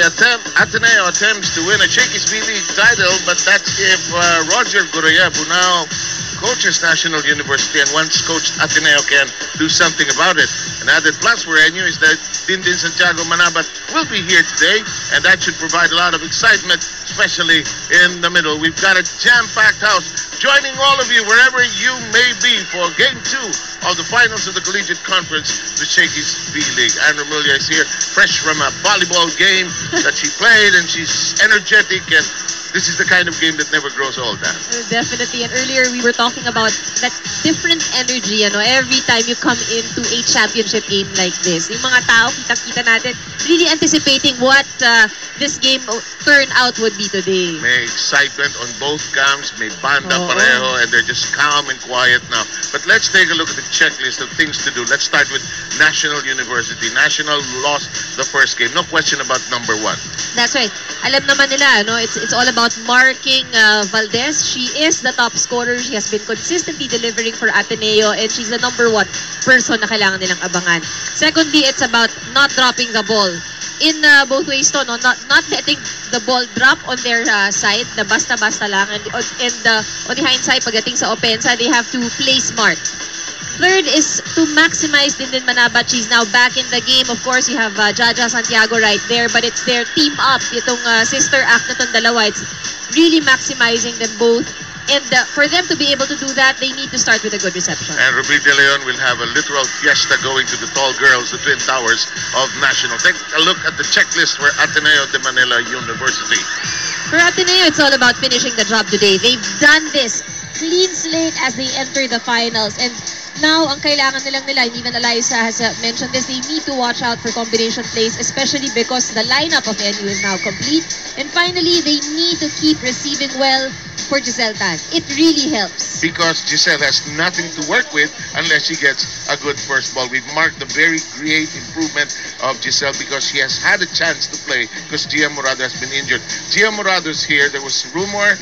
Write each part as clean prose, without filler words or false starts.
Ateneo attempts to win a Shakey's B-League title, but that's if Roger Gurayev, who now coaches National University and once coached Ateneo, can do something about it. An added plus for NU is that Dindin Santiago Manabat will be here today, and that should provide a lot of excitement, especially in the middle. We've got a jam-packed house joining all of you wherever you may be for Game 2 of the finals of the Collegiate Conference, the Shakey's B-League. Anne Romulia is here, fresh from a volleyball game that she played, and she's energetic, and this is the kind of game that never grows old. Definitely. And earlier we were talking about that different energy, every time you come into a championship game like this. Yung mga tao, kita-kita natin, really anticipating what this game turnout would be today. May excitement on both camps, may banda pareho, and they're just calm and quiet now. But let's take a look at the checklist of things to do. Let's start with National University. National lost the first game. No question about number 1. That's right. Alam naman nila, it's all about marking Valdez. She is the top scorer. She has been consistently delivering for Ateneo, and she's the number 1 person na kailangan nilang abangan. Secondly, it's about not dropping the ball. In both ways to, not letting the ball drop on their side, na basta-basta lang. And on the hindsight, pagdating sa opensa, they have to play smart. Third is to maximize Dindin Manabat. She's now back in the game. Of course, you have Jaja Santiago right there, but it's their team up. Itong sister act na tong dalawa, it's really maximizing them both. And for them to be able to do that, they need to start with a good reception. And Ruby De Leon will have a literal fiesta going to the tall girls, the Twin Towers of National. Take a look at the checklist for Ateneo de Manila University. For Ateneo, it's all about finishing the job today. They've done this clean slate as they enter the finals. And now, ang kailangan nilang nila, and even Eliza has mentioned this, they need to watch out for combination plays, especially because the lineup of NU is now complete. And finally, they need to keep receiving well for Giselle Tan. It really helps. Because Giselle has nothing to work with unless she gets a good first ball. We've marked the very great improvement of Giselle because she has had a chance to play because Gia Morado has been injured. Gia Morado's here. There was a rumor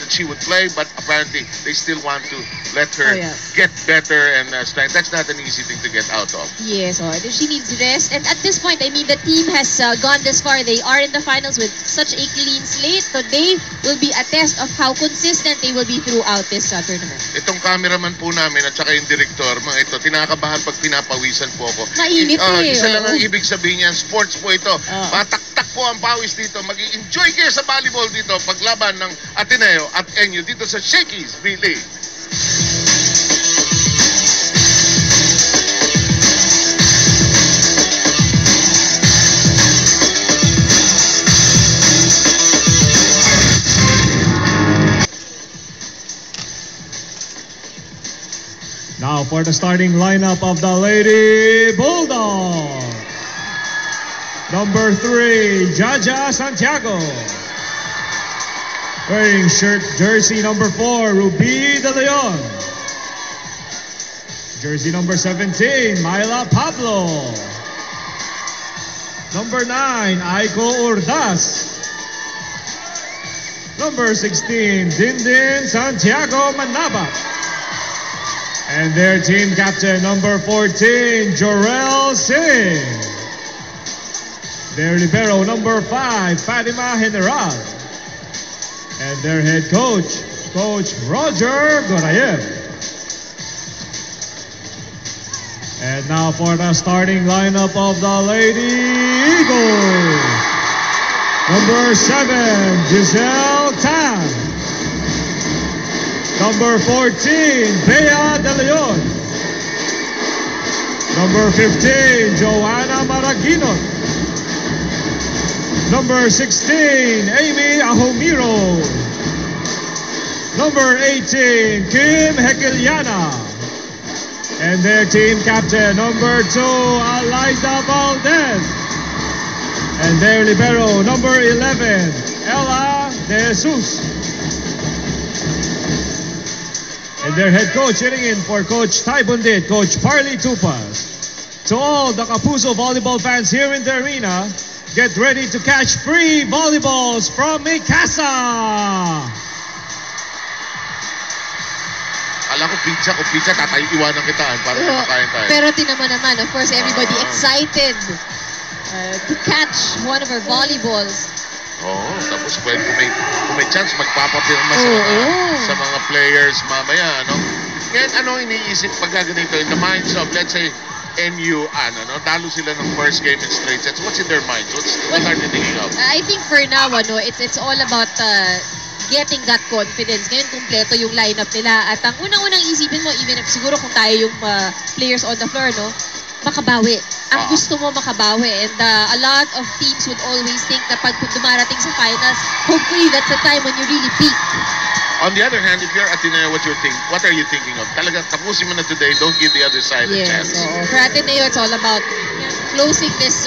that she would play, but apparently they still want to let her get better and strength. That's not an easy thing to get out of. Yes, she needs rest. And at this point, the team has gone this far. They are in the finals with such a clean slate. Today will be a test of how consistent they will be throughout this tournament. Itong cameraman po namin at saka yung director, mga ito, tinakabahan pag pinapawisan po ako. Mainit Isa lang ang ibig sabihin niyan, sports po ito. Pataktak po ang pawis dito. Mag-i-enjoy kayo sa volleyball dito paglaban ng Ateneo at NU dito sa Shakey's B-League. Now for the starting lineup of the Lady Bulldogs. Number 3, Jaja Santiago. Wearing jersey number 4, Ruby De Leon. Jersey number 17, Myla Pablo. Number 9, Aiko Urdas. Number 16, Dindin Santiago Manabat. And their team captain, number 14, Jorel Singh. Their libero, number 5, Fatima General. And their head coach, Coach Roger Gurayev. And now for the starting lineup of the Lady Eagles. Number 7, Giselle Tan. Number 14, Bea De Leon. Number 15, Joanna Maraguinot. Number 16, Amy Ahomiro. Number 18, Kim Hekeliana. And their team captain, number 2, Eliza Valdez. And their libero, number 11, Ella De Jesus. And their head coach hitting in for Coach Ty Bundit, Coach Parley Tupas. To all the Kapuso volleyball fans here in the arena, get ready to catch free volleyballs from Mikasa! Alam ko, pizza, tatay, iwanan kita para kumakain tayo. Pero tinamo naman, of course, everybody excited to catch one of her volleyballs. Oo, tapos pwede kung may chance, magpapapirma sa mga players mamaya, ano? Ngayon, ano iniisip pag ganito in the minds of, let's say, NU, talo sila ng first game in straight sets. What's in their minds? What are they thinking of? I think for now, it's all about getting that confidence. Ngayon, kumpleto yung lineup nila. At ang unang-unang isipin mo, even if siguro kung tayo yung players on the floor, no? Makabawi. Ang gusto mo makabawi. And a lot of teams would always think na pag dumarating sa finals, hopefully that's the time when you really peak. On the other hand, if you're Ateneo, what are you thinking of? Talaga, tapusin mo na today, don't give the other side a chance. Yes, for Ateneo, it's all about closing this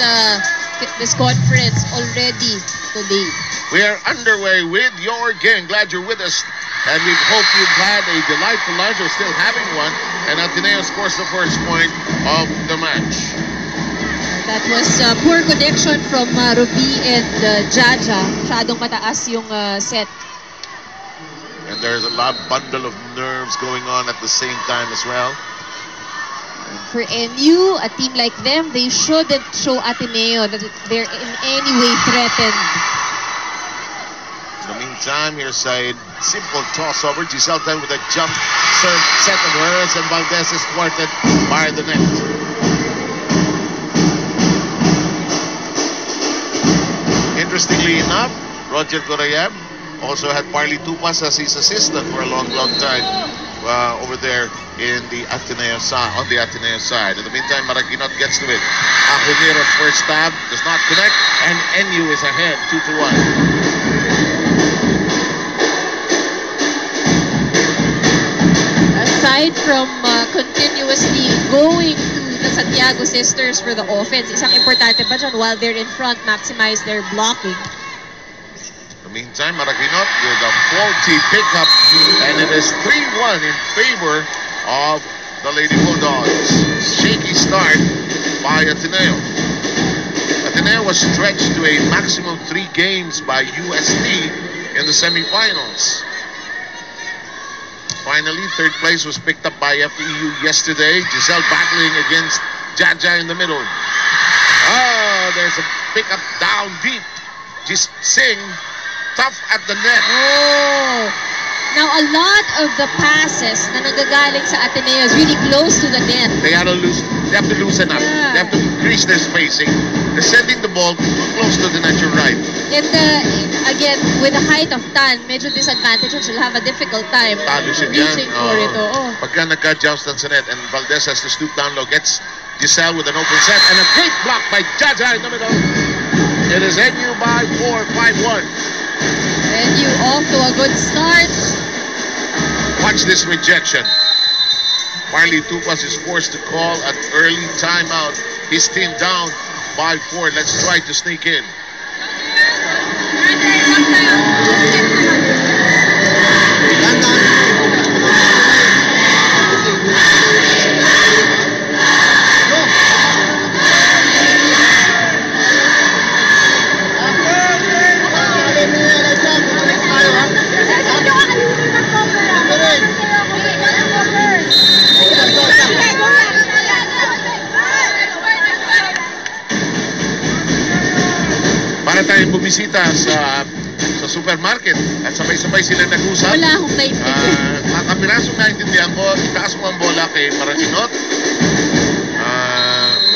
conference already today. We are underway with your game. Glad you're with us. And we hope you've had a delightful lunch or still having one. And Ateneo scores the first point of the match. That was poor connection from Ruby and Jaja. Masyadong mataas yung set. And there's a bundle of nerves going on at the same time as well. For NU, a team like them, they shouldn't show Ateneo that they're in any way threatened. In the meantime, here's a simple toss over. Giselle then with a jump serve set of hers, and Valdez is thwarted by the net. Interestingly enough, Roger Gorayev also had Parley Tupas as his assistant for a long time over there in the Ateneo side, on the Ateneo side. In the meantime, Maraguinot gets to it. Ajuniero's first stab does not connect, and NU is ahead 2-1. Aside from continuously going to the Santiago sisters for the offense, isang importante pa dyan, while they're in front, maximize their blocking. Meantime, Maraguinot with a faulty pickup, and it is 3-1 in favor of the Lady Bulldogs. Shaky start by Ateneo. Ateneo was stretched to a maximum 3 games by UST in the semifinals. Finally, third place was picked up by FEU yesterday. Giselle battling against Jaja in the middle. There's a pickup down deep. Just Singh tough at the net. Now a lot of the passes na nagagaling sa Ateneo is really close to the net. They have to loosen up. Yeah. They have to increase their spacing. They're sending the ball too close to the net, you're right. And again, with the height of Tan, medyo disadvantage, she'll have a difficult time reaching for it. Pagka nagka-joustan sa net, and Valdez has to stoop down low, gets Giselle with an open set, and a great block by Jaja in the middle. It is NU by 4, 5-1. NU off to a good start. Watch this rejection. Marley Tupas is forced to call an early timeout. His team down by 4. Let's try to sneak in. Para tayong bumisita sa supermarket at sabay-sabay sila nag-usap. Wala akong naintindihan. Kapirasong naintindihan ko, itaas mo ang bola kay Maraguinot.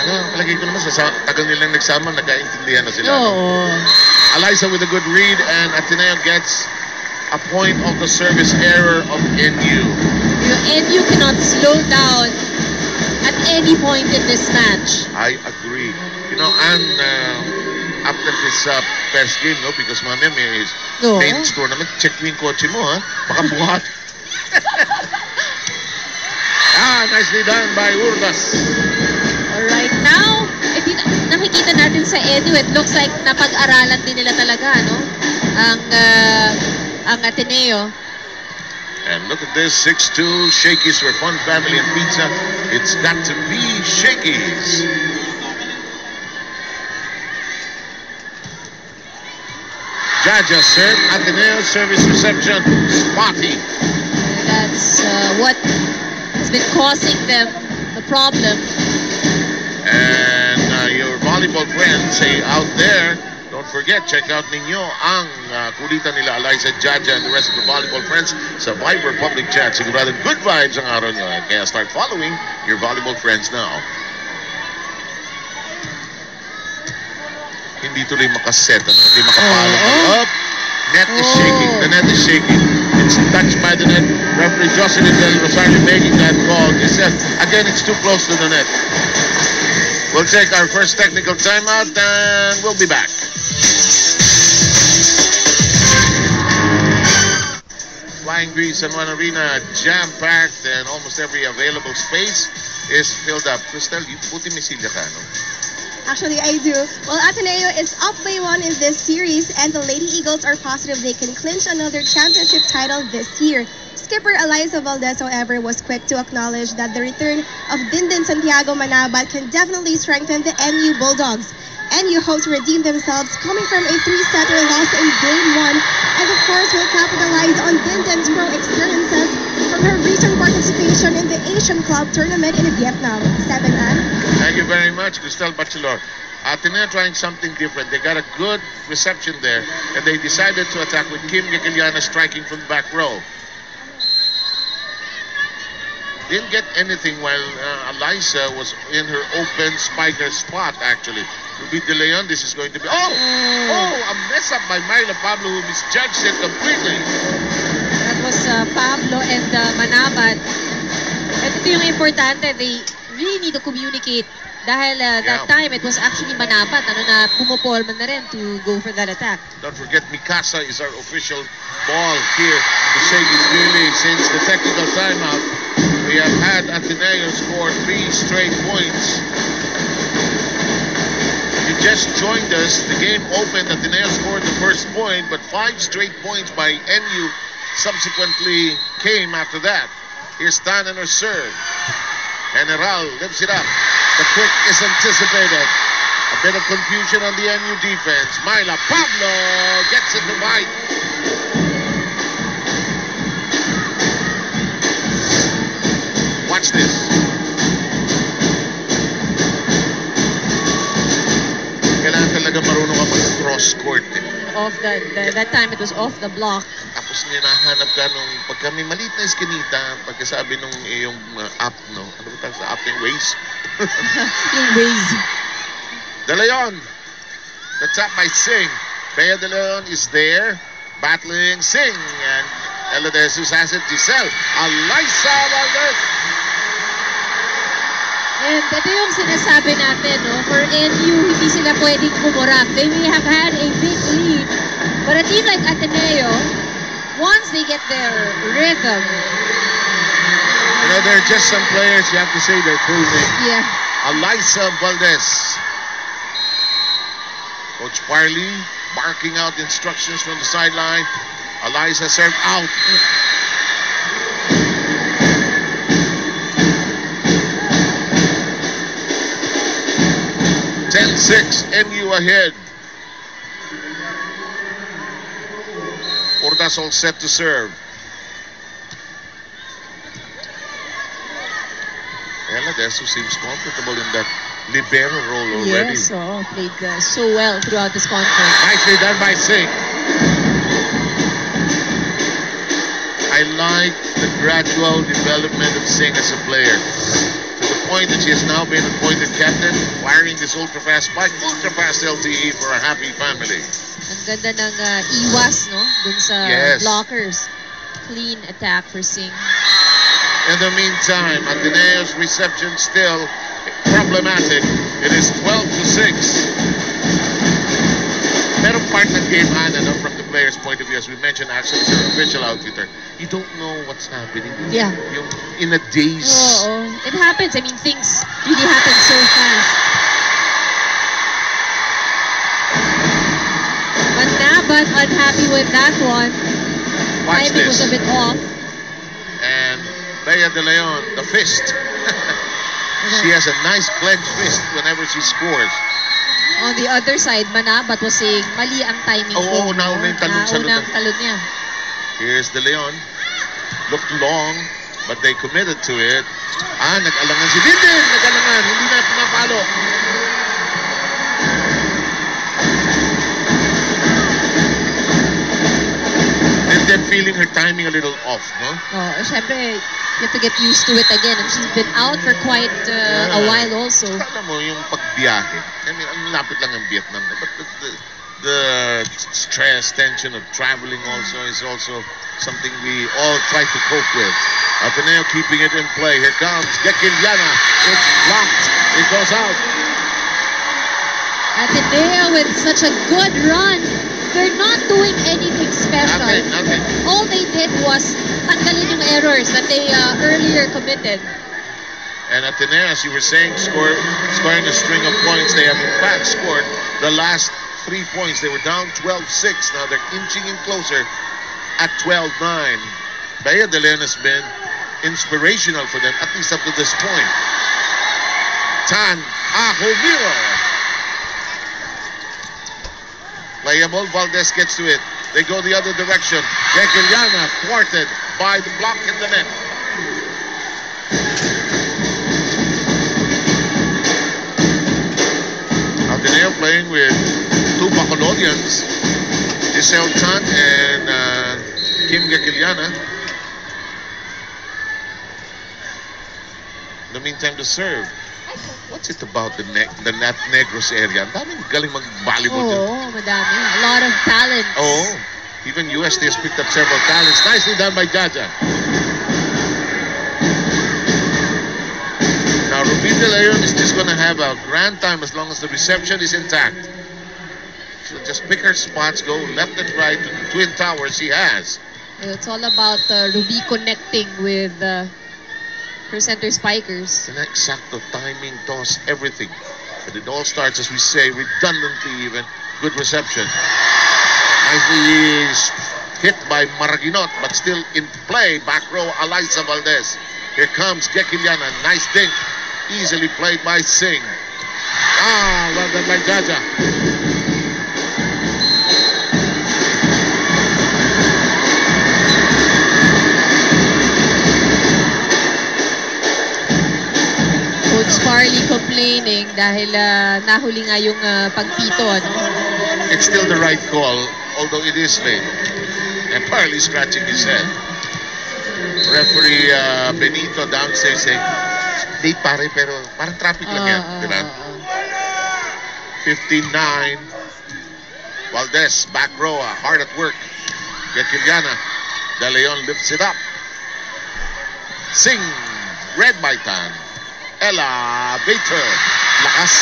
Palagay ko naman sa tagal nilang nagsama, nagkaintindihan na sila. Eliza with a good read, and Ateneo gets a point of the service error of NU. NU cannot slow down at any point in this match. I agree. You know, and after this first game, no, because mamaya may paint tournament, check mo yung kotse mo, ha? Baka buhat. Nicely done by Urdas. Alright, now, nakikita natin sa NU, it looks like napag-aralan din nila talaga, no? Ang Ateneo. And look at this, 6-2, Shakey's for Fun Family and Pizza. It's got to be Shakey's. Jaja serve, Ateneo service reception, spotty. That's what has been causing them the problem. And your volleyball friends out there, don't forget, check out ninyo ang kulitan nila Eliza, Jaja, and the rest of the volleyball friends sa Viber Public Chat. Sigurado good vibes ang araw nyo. Kaya start following your volleyball friends now. Hindi tuloy makaset, hindi makapalo. Up! Net is shaking. The net is shaking. It's touched by the net. Referee Jocelyn Del Rosario making that call. He said, again, it's too close to the net. We'll take our first technical timeout and we'll be back. Flying V San Juan Arena, jam-packed, and almost every available space is filled up. Crystal, you puti misilya ka, no? Actually, I do. Well, Ateneo is up by 1 in this series, and the Lady Eagles are positive they can clinch another championship title this year. Skipper Eliza Valdez, however, was quick to acknowledge that the return of Dindin Santiago Manabat can definitely strengthen the NU Bulldogs. NU hopes to redeem themselves coming from a 3-setter loss in Game 1, and of course will capitalize on Dindin's pro experiences from her recent participation in the Asian Club Tournament in Vietnam. 7-an. Thank you very much, Cristel Bachelor. Ateneo trying something different. They got a good reception there, and they decided to attack with Kim Gagiliana striking from the back row. Didn't get anything while Eliza was in her open spiker spot, actually. Ruby De Leon, this is going to be... a mess up by Myla Pablo, who misjudged it completely. That was Pablo and Manabat. At ito yung importante, they really need to communicate. Dahil that time, it was actually Manabat na pumupolman na rin to go for that attack. Don't forget, Mikasa is our official ball here to say this really since the technical timeout. We have had Ateneo score 3 straight points. If you just joined us, the game opened, Ateneo scored the first point, but 5 straight points by NU subsequently came after that. Here's Tan and her serve. General lifts it up. The quick is anticipated. A bit of confusion on the NU defense. Myla Pablo gets it to bite. Watch this. Kailangan talaga marunong ka mag-cross court. Off that time, it was off the block. Tapos ninahanap ka nung pagka may maliit na iskinita, pagkasabi nung iyong app, no? Ano ba tawag sa app yung Waze? Yung Waze. De Leon. The tap by Singh. Bea De Leon is there, battling Singh. And Ella De Jesus has it. Giselle. Eliza Valdez. And ito yung sinasabi natin, no? For NU, hindi sila pwedeng kumurap. They may have had a big lead. But a team like Ateneo, once they get their rhythm. You know, there are just some players, you have to say their full name. Yeah. Eliza Valdez. Coach Parley barking out instructions from the sideline. Eliza served out. 10-6, NU ahead. Ordaz all set to serve. Ella Deso seems comfortable in that libero role already. Yes, played so well throughout this conference. Nicely done by Singh. I like the gradual development of Singh as a player. To the point that she has now been appointed captain, firing this ultra-fast spike, ultra-fast LTE for a happy family. Ang ganda ng iwas, no? Dun sa blockers. Clean attack for Singh. In the meantime, Ateneo's reception still problematic. It is 12-6. Pero part ng game, Ana, from the player's point of view, as we mentioned, actually, as your official outfitter, you don't know what's happening. Yeah. Yung in a daze. Oo. It happens. I mean, things really happen so fast. Manabat unhappy with that one. Watch Timing this. was a bit off. And Bea De Leon, the fist. She has a nice clenched fist whenever she scores. On the other side, Manabat was saying, mali ang timing ko. Nauna yung talon-salon. Nauna ang talon niya. Here's De Leon. Looked long, but they committed to it. Nag-alangan si Dindin. Nag-alangan. Hindi na pinapalo. feeling her timing a little off, no? Oh, syempre, you have to get used to it again. And she's been out for quite a while also. Alam mo, yung pagbiyahe. I mean, ang lapit lang ang Vietnam. But the stress, tension of traveling also is also something we all try to cope with. Ateneo keeping it in play. Here comes Gekiliana. It's blocked. It goes out. Ateneo with such a good run. They're not doing anything special. Nothing. All they did was tanggalin yung errors that they earlier committed. And Ateneo, as you were saying, scoring a string of points. They have in fact scored the last 3 points. They were down 12-6. Now they're inching in closer at 12-9. Bea De Leon has been inspirational for them, at least up to this point. Tan Ahomiro. Playable, Valdez gets to it. They go the other direction. Gekiliana thwarted by the block in the net. Ateneo playing with two Bacolodians, Giselle Tan and Kim Gekiliana. In the meantime, the serve. What's it about the Net Negros area? Ang daming galing mag-volleyball dyan. Oh, madami. A lot of talent. Oh, even USD has picked up several talents. Nicely done by Jaja. Now, Ruby De Leon is just going to have a grand time as long as the reception is intact. She'll just pick her spots, go left and right to the Twin Towers she has. It's all about Ruby connecting with her center spikers. An exacto timing, toss, everything. But it all starts, as we say, redundantly even. Good reception. Nicely hit by Maraginot, but still in play. Back row, Eliza Valdez. Here comes Gekiliana. Nice dink. Easily played by Singh. Well done by Jaja. Coach Farley complaining dahil nahuli nga yung pagpito. Ano? It's still the right call, although it is late. And Farley scratching his head. Referee Benito downstairs saying, late pare, pero parang traffic lang yan. Diba? 59. Valdez, back row, hard at work. Gekiliana. De Leon lifts it up. Singh, red by Tan. Elevator. Lakas.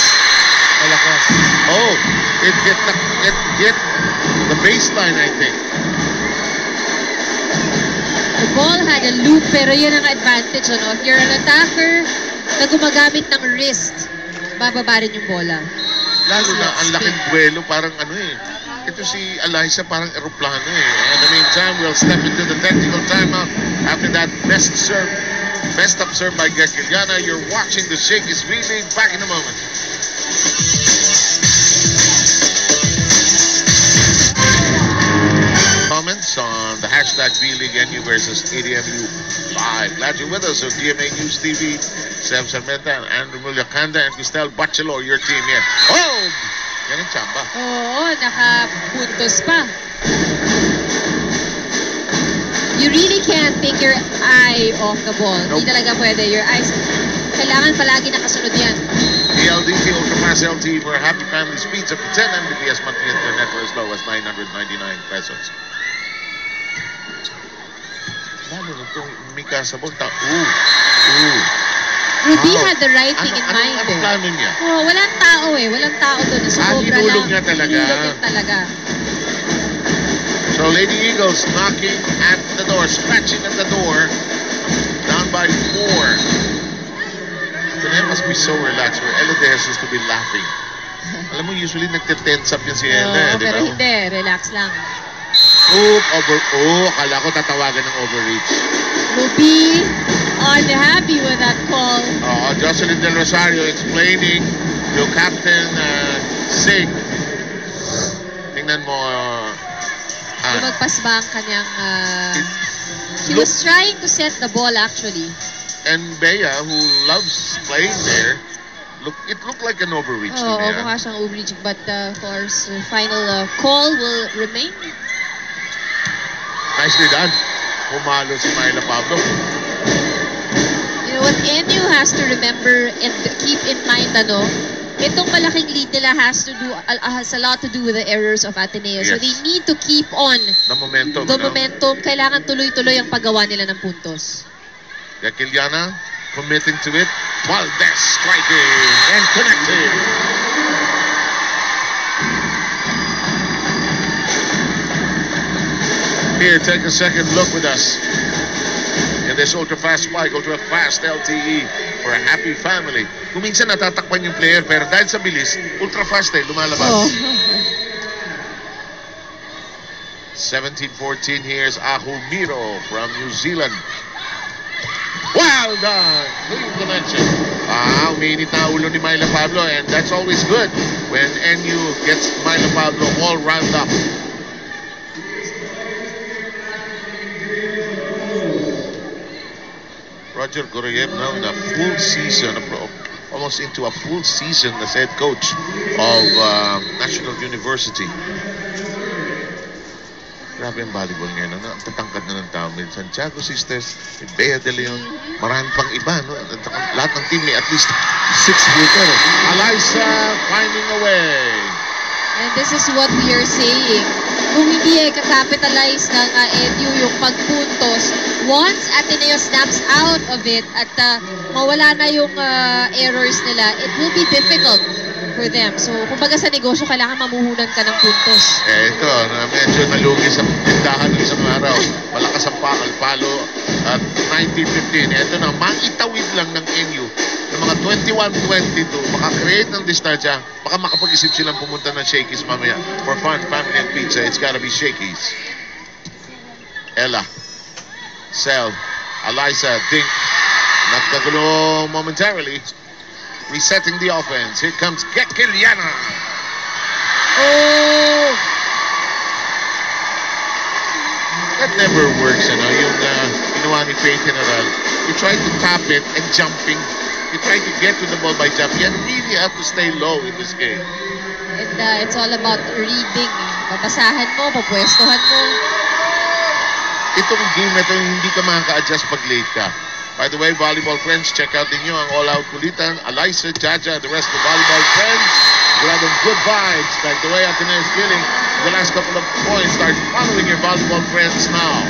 Malakas. Oh, it hit the baseline, I think. The ball had a loop, pero yun ang advantage. Ano? If you're an attacker na gumagamit ng wrist, bababa rin yung bola. Lalo na ang laking duelo, parang ano eh. Ito si Eliza parang eroplano eh. In the meantime, we'll step into the technical timeout. After that messed up serve by Gekiliana. You're watching the Shake is really back in a moment. Comments on the hashtag B-League NU versus ADMU live. Glad you're with us on DMA News TV. Sam Sarmenta and Andrew Mulyakanda and Cristel Bachelor, your team here. Oh! Yan ang chamba. Oo, nakapuntos pa. You really can't take your eye off the ball. Hindi talaga pwede. Your eyes, kailangan palagi nakasunod yan. PLDT Ultrafast LTE for happy family speeds up to 10 Mbps monthly internet for as low as 999 pesos. Lalo na itong Mika Sabon. Ruby had the right thing in mind. Ano plano niya? Oh, walang tao eh. Walang tao doon. Sobra lang. Hinulog niya talaga. Hinulog talaga. So Lady Eagles knocking at the door, scratching at the door, down by 4. Today must be so relaxed where Ella De Jesus to be laughing. Alam mo, usually nagte-tense up yan si Ella. Pero hindi, relax lang. Akala ko tatawagan ng overreach. Ruby, unhappy with that call. Jocelyn Del Rosario explaining to Captain Sig. Tingnan mo, Lumagpas ba ang kanyang... she was trying to set the ball actually. And Bea, who loves playing there, it looked like an overreach to me. Mukha siyang overreach. But of course, the final call will remain. Nicely done. Pumalo si Myla Pablo. You know what NU has to remember and keep in mind, itong malaking lead nila has a lot to do with the errors of Ateneo. So Yes. they need to keep on The momentum. the momentum. Kailangan tuloy-tuloy ang paggawa nila ng puntos. Yakiliana committing to it. Valdez striking and connecting. Here, take a second look with us. In this ultra-fast spike, ultra-fast LTE for a happy family. Kung minsan natatakpan yung player, pero dahil sa bilis, ultra-fast lumalabas. Oh. 17-14, here's Ahumiro from New Zealand. Well done! Clean connection. Umiinit na ulo ni Myla Pablo, and that's always good when NU gets Myla Pablo all round up. Roger Goroyev now in a full season, almost into a full season as head coach of National University. Grabe ang volleyball ngayon. Ang tatangkad na ng tao. May Santiago Sisters, may Bea de Leon, marami pang iba. No? Lahat ng team may at least 6 shooter. Alyssa finding a way. And this is what we are saying. Kung hindi kakapitalize ng NU yung pagpuntos, once Ateneo snaps out of it at mawala na yung errors nila, it will be difficult for them. So, kumbaga sa negosyo, kailangan mamuhunan ka ng puntos. Ito, medyo nalugi sa tindahan ng isang araw. Malakas ang palo at 19-15. Ito na, maitawid lang ng NU. Yung mga 21-22, maka-create ng distansya, baka makapag-isip silang pumunta ng Shakey's mamaya. For fun, family, and pizza, it's gotta be Shakey's. Ella, Sel, Alyssa, Dink, nagkagulo momentarily. Resetting the offense. Here comes Gekiliana. Oh! That never works, yung ginawa ni Faith General. You try to tap it and jumping. You try to get to the ball by jumping. You really have to stay low in this game. And it's all about reading. Babasahan mo, papwestuhan mo. Itong game na ito, hindi ka makaka-adjust pag late ka. By the way, volleyball friends, check out ninyo ang all-out kulitan. Alyssa, Jaja, and the rest of the volleyball friends. Grabbing good vibes like the way Ateneo is feeling. The last couple of points, start following your volleyball friends now.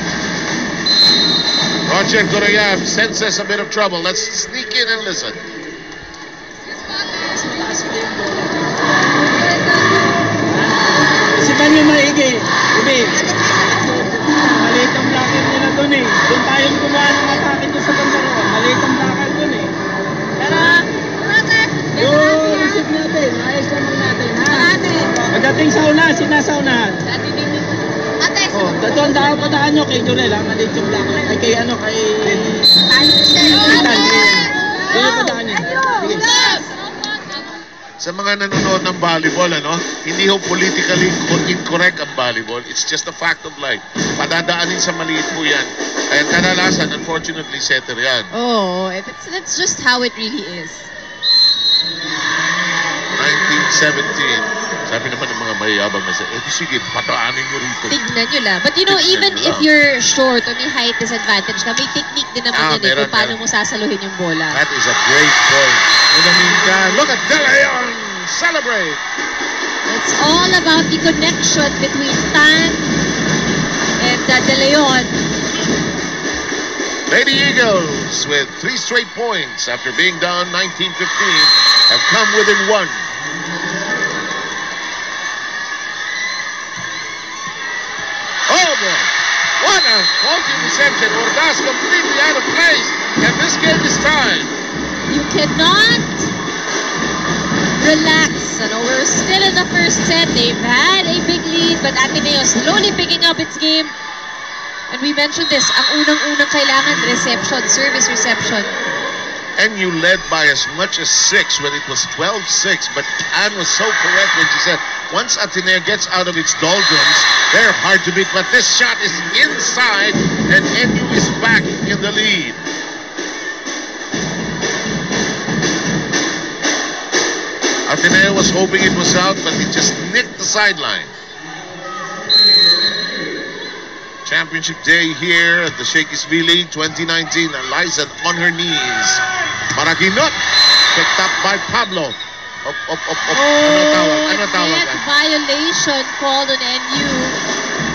Roger Goroyev senses a bit of trouble. Let's sneak in and listen. Si Banyo maigi. Ubi. Maliit ang bracket nila dun eh. Doon tayo gumawa ng atake doon sa bandaro. Maliit ang bracket dun eh. Yung receive natin, ayos naman natin, ha? Pagdating sa una, sinasa unahan. Oh, doon padaan nyo kay Jonel, ha? Maliit yung bracket. Ay, kay ano, kay... Titan. Doon yung padaan nyo. Sa mga nanonood ng volleyball, hindi ho politically incorrect ang volleyball. It's just a fact of life. Padadaanin sa maliit po yan. Kaya kadalasan, unfortunately, setter yan. Oh, that's just how it really is. 1917. Sabi naman ng mga mayayabang na sige, pataanin nyo rito. Tignan nyo lang. But even if you're short o may height disadvantage ka, may technique din naman yan kung paano mo sasaluhin yung bola. That is a great point. In the meantime, look at De Leon celebrate. It's all about the connection between Tan and De Leon. Lady Eagles with 3 straight points after being down 19-15 have come within 1. Oh boy! What a faulty reception. Ordaz completely out of place. And this game is tied. You cannot relax. We're still in the first set. They've had a big lead, but Ateneo slowly picking up its game. And we mentioned this, ang unang-unang kailangan, reception, service reception. And you led by as much as 6 when it was 12-6. But Anne was so correct when she said, once Ateneo gets out of its doldrums, they're hard to beat. But this shot is inside, and NU is back in the lead. Ateneo was hoping it was out, but it just nicked the sideline. Championship day here at the Shakey's V-League 2019. Eliza on her knees. Maraginot picked up by Pablo. Up. Ano tawag? Net violation called on NU.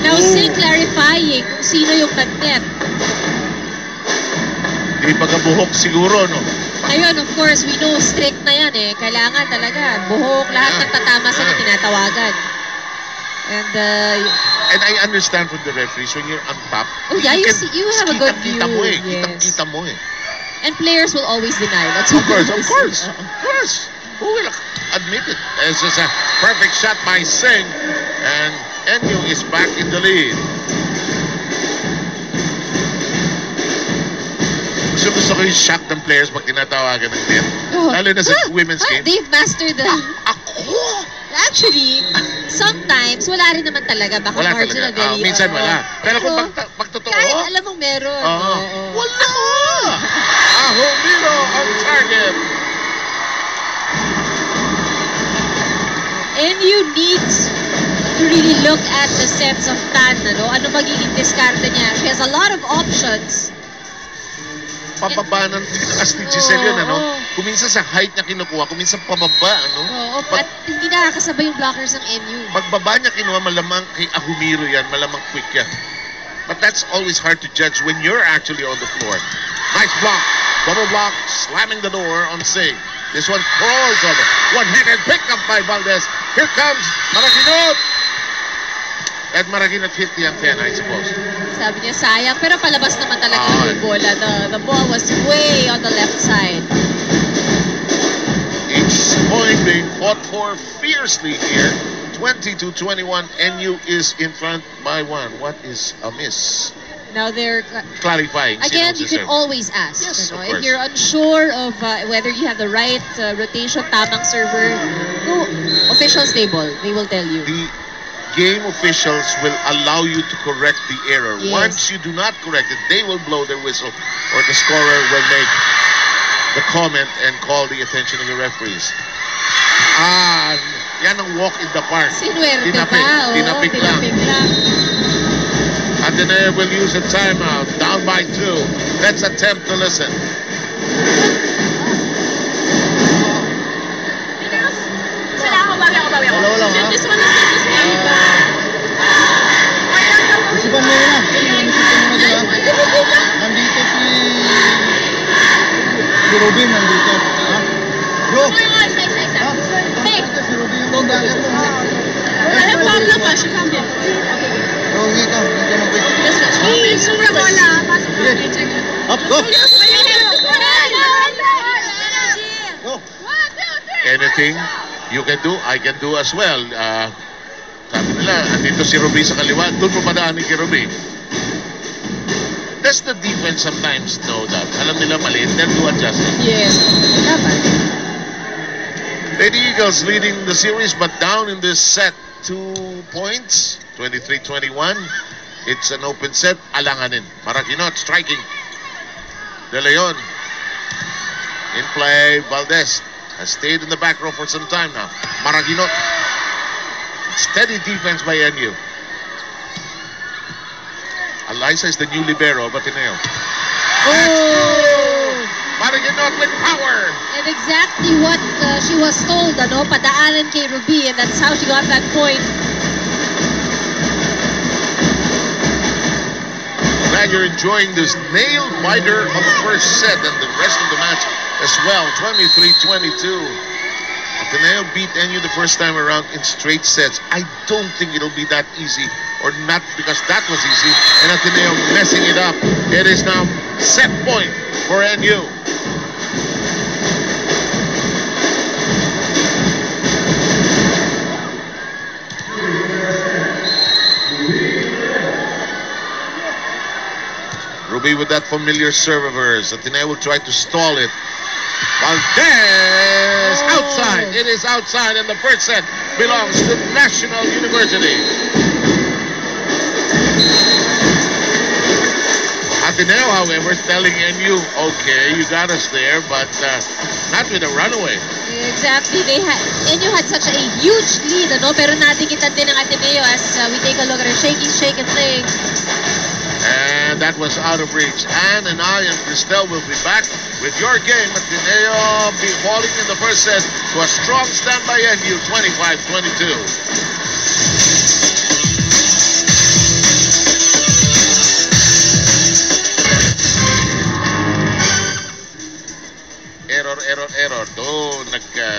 Now, Sing clarifying kung sino yung nag-net. Di pagkabuhok siguro, no? Ayun, of course, we know strict na yan eh. Kailangan talaga. Buhok, lahat ng tatama sa na tinatawagan. And I understand from the referees when you're on top. Oh yeah, you have a good view. Kita mo eh. Yes. Kita mo eh. And players will always deny. That's Of course. Who will admit it? It's just a perfect shot by Singh. And NU is back in the lead. Gusto ko yung shock ng players pag tinatawagan ng net. Lalo na sa women's game. They've mastered the... Ako! Actually, sometimes, wala rin naman talaga. Baka Wala marginal talaga. Minsan wala. Pero kung pag totoo... Kahit alam mong meron. Wala! Humiro on target. NU needs to really look at the sets of Tan. Ano magiging diskarte niya? She has a lot of options. Pababa ng tinaas ni Giselle yun, Kung minsan sa height niya kinukuha, kung minsan pababa, At hindi nakakasabay yung blockers ng NU. Pagbaba niya kinuha, malamang kay Ahumiro yan, malamang quick yan. But that's always hard to judge when you're actually on the floor. Nice block. Double block, slamming the door on Singh. This one crawls over. One-handed pick up by Valdez. Here comes Maraginot. And Maraginot hit the antenna, I suppose. Sabi niya, sayang. Pero palabas naman talaga yung bola. The ball was way on the left side. Each point being fought for fiercely here. 22-21. NU is in front by one. What is amiss? Now they're clarifying. Again, you can always ask. Yes, of if course. you're unsure of whether you have the right rotation, tamang server, go officials table. They will tell you. The game officials will allow you to correct the error. Yes. Once you do not correct it, they will blow their whistle, or the scorer will make the comment and call the attention of the referees. Yan ang walk in the park. Sinuwerte Tinapik lang. Ateneo will use a timeout. Down by 2. Let's attempt to listen. Wala, ha? This one is Isipan mo na. Nandito si Robin, nandito. Ha? Yo! Ha? Si Robin yung dagat mo, ha? Pablo pa, she come here. Okay ka. Sobra bola. Up, go! Anything you can do, I can do as well. Sabi nila, andito si Ruby sa kaliwa. Doon mo padaanin kay Ruby. Does the defense sometimes know that? Alam nila mali, they'll do adjustment. Yes. Dapat. Lady Eagles leading the series, but down in this set. 2 points, 23-21. It's an open set. Alanganin. Maraginot striking. De Leon. In play, Valdez has stayed in the back row for some time now. Maraginot. Steady defense by NU. Eliza is the new libero of Ateneo. Maraginot with power. And exactly what she was told, padaanan kay Ruby, and that's how she got that point. Glad you're enjoying this nail biter of the first set and the rest of the match as well. 23-22. Ateneo beat NU the first time around in straight sets. I don't think it'll be that easy, or not because that was easy, and Ateneo messing it up. It is now set point for NU. Ruby with that familiar serve of hers. Ateneo will try to stall it. Valdez outside. It is outside, and the first set belongs to National University. Ateneo, however, telling NU, okay, you got us there, but not with a runaway. Exactly. NU had such a huge lead, ano? Pero nadikitan din ng Ateneo as we take a look at our shaky, shake and play. And that was out of reach. Anne and I and Cristel will be back with your game. Ateneo be falling in the first set to a strong stand by NU, 25-22. Error. Doon,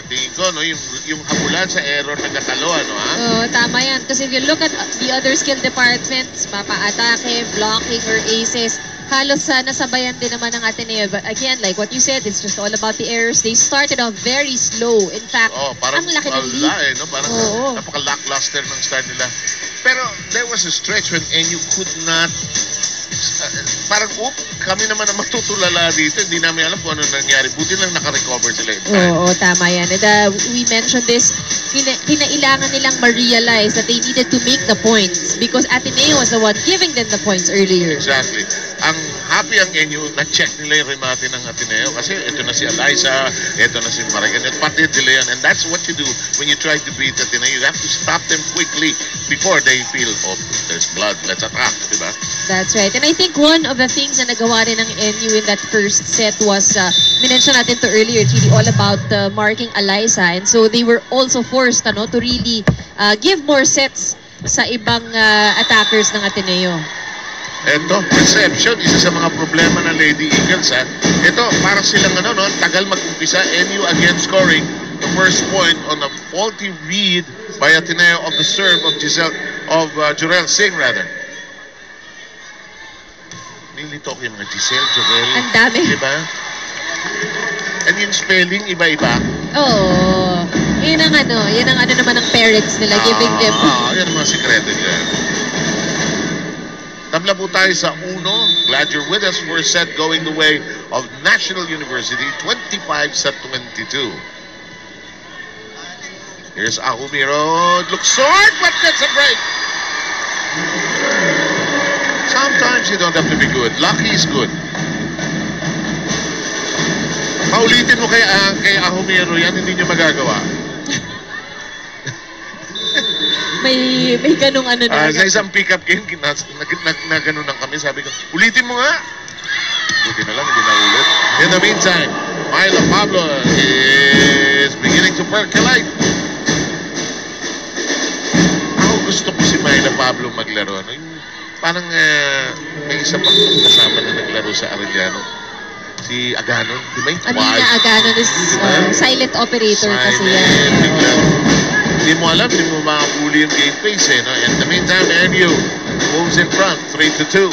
tingin ko, no, yung habulan sa error nagkatalo, ano, ha? Oo, tama yan. Kasi if you look at the other skill departments, mapa-atake, blocking, or aces, halos nasabayan din naman ng Ateneo. But again, like what you said, it's just all about the errors. They started off very slow. In fact, parang ang laki ng lead. no? Parang napaka-lackluster ng start nila. Pero there was a stretch when NU could not parang, kami naman ang matutulala dito. Hindi namin alam kung ano nangyari. Buti lang naka-recover sila in time. Oo, tama yan. And we mentioned this, kinailangan nilang ma-realize that they needed to make the points because Ateneo was the one giving them the points earlier. Exactly. Ang happy ang NU, na-check nila yung remate ng Ateneo kasi ito na si Eliza, ito na si Marigan, at pati De Leon. And that's what you do when you try to beat Ateneo. You have to stop them quickly before they feel, oh, there's blood, let's attack, diba? That's right. And I think one of the things na nagawa rin ng NU in that first set was, minention natin to earlier, it's really all about marking Eliza. And so they were also forced to really give more sets sa ibang attackers ng Ateneo. Ito, perception, isa sa mga problema ng Lady Eagles, ha. Ito, parang silang tagal mag-umpisa, NU again scoring the first point on a faulty read by Ateneo of the serve of Jurel Singh, rather. Nilito ko yung mga Giselle, Jurel. Ang dami. Diba? And yung spelling, iba-iba. Oo. Yun ang naman ng parents nila, giving them. Yan ang mga sekreto niya. Tabla po tayo sa 1. Glad you're with us. First set going the way of National University, 25-22. Here's Ahumiro. Looks short, but gets a break. Sometimes you don't have to be good. Lucky is good. Paulitin mo kay Ahumiro yan, hindi niyo magagawa. may ganung na. Sa isang pick-up game, na ganun lang kami. Sabi ko, ulitin mo nga. Buti na lang, hindi na ulit. In the meantime, Myla Pablo is beginning to percolate. Ako gusto ko si Myla Pablo maglaro. Parang may isa pang kasama na naglaro sa Arellano. Si Aganon, di ba? Amina Aganon is silent operator kasi yan. Hindi mo alam, hindi mo makapuli yung game face, eh, no? In the meantime, NU moves in front, 3-2.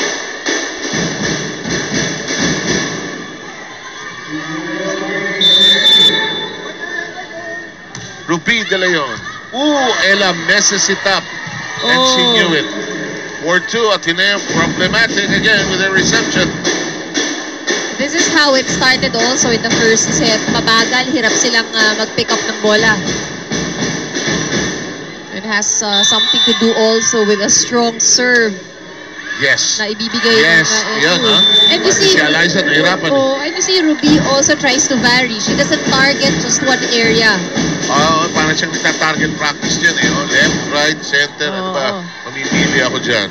Ruby De Leon. Ella messes it up. And she knew it. 4-2, Ateneo problematic again with a reception. This is how it started also in the first set. Mabagal, hirap silang mag-pick up ng bola. It has something to do also with a strong serve. Yes. Na ibibigay yes. Yan, ha? And you see, si Eliza nahirapan. And you see Ruby also tries to vary. She doesn't target just one area. Parang siyang nagta-target practice dyan, eh. Left, right, center, ano ba? Mamimili ako dyan.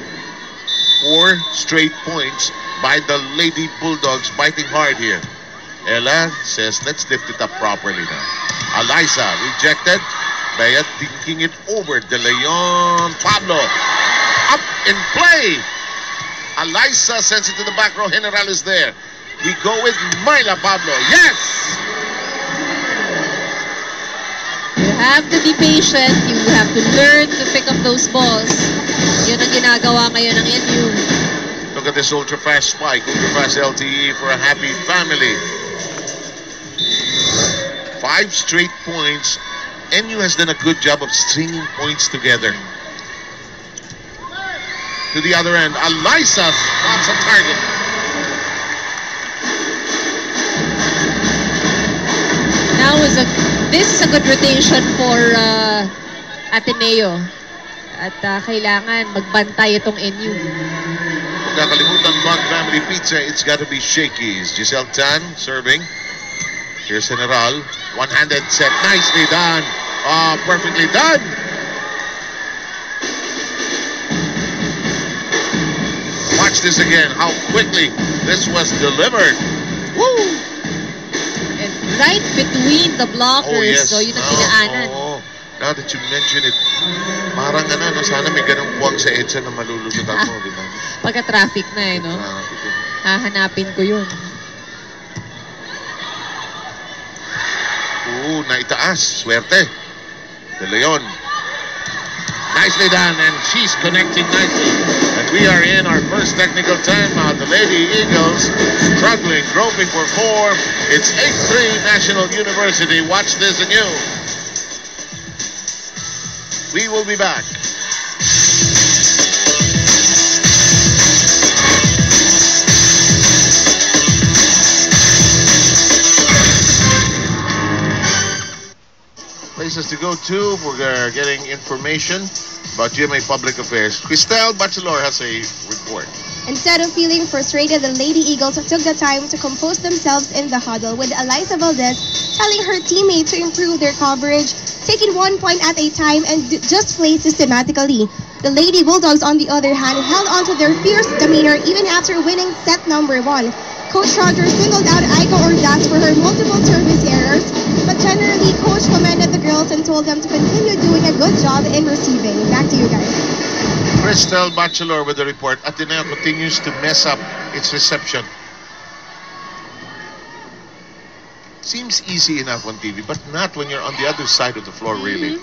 4 straight points by the Lady Bulldogs, biting hard here. Ella says, let's lift it up properly now. Eliza rejected. Baya thinking it over. De Leon. Pablo. Up in play. Eliza sends it to the back row. General is there. We go with Myla Pablo. Yes! You have to be patient. You have to learn to pick up those balls. Yun ang ginagawa ngayon ng NU. Look at this ultra-fast spike. Ultra-fast LTE for a happy family. 5 straight points. NU has done a good job of stringing points together. To the other end, Eliza spots a target. This is a good rotation for Ateneo. At kailangan magbantay itong NU. Look kakalimutan Bond Family Pizza, it's gotta be Shakey's. Giselle Tan serving. Here's General. One-handed set. Nicely done. Perfectly done. Watch this again. How quickly this was delivered. Woo! And right between the blockers. Oh, yes. So, yun ang pinaanan. Now that you mention it, parang no, sana may ganang buwag sa EDSA na malulusutan mo, di ba? Pagka-traffic na no? Hahanapin ko yun. Naitaas. Swerte. De Leon. Nicely done, and she's connecting nicely. And we are in our first technical timeout. The Lady Eagles struggling, groping for form. It's 8-3 National University. Watch this anew. We will be back. Places to go to. We're getting information about GMA Public Affairs. Cristel Bachelor has a report. Instead of feeling frustrated, the Lady Eagles took the time to compose themselves in the huddle, with Eliza Valdez telling her teammates to improve their coverage, take it 1 point at a time, and just play systematically. The Lady Bulldogs, on the other hand, held on to their fierce demeanor even after winning set number 1. Coach Roger singled out Aiko Ordaz for her multiple service errors, but generally, Coach commended the girls and told them to continue doing a good job in receiving. Back to you guys. Cristel Bachelor with the report. Ateneo continues to mess up its reception. Seems easy enough on TV, but not when you're on the other side of the floor, really.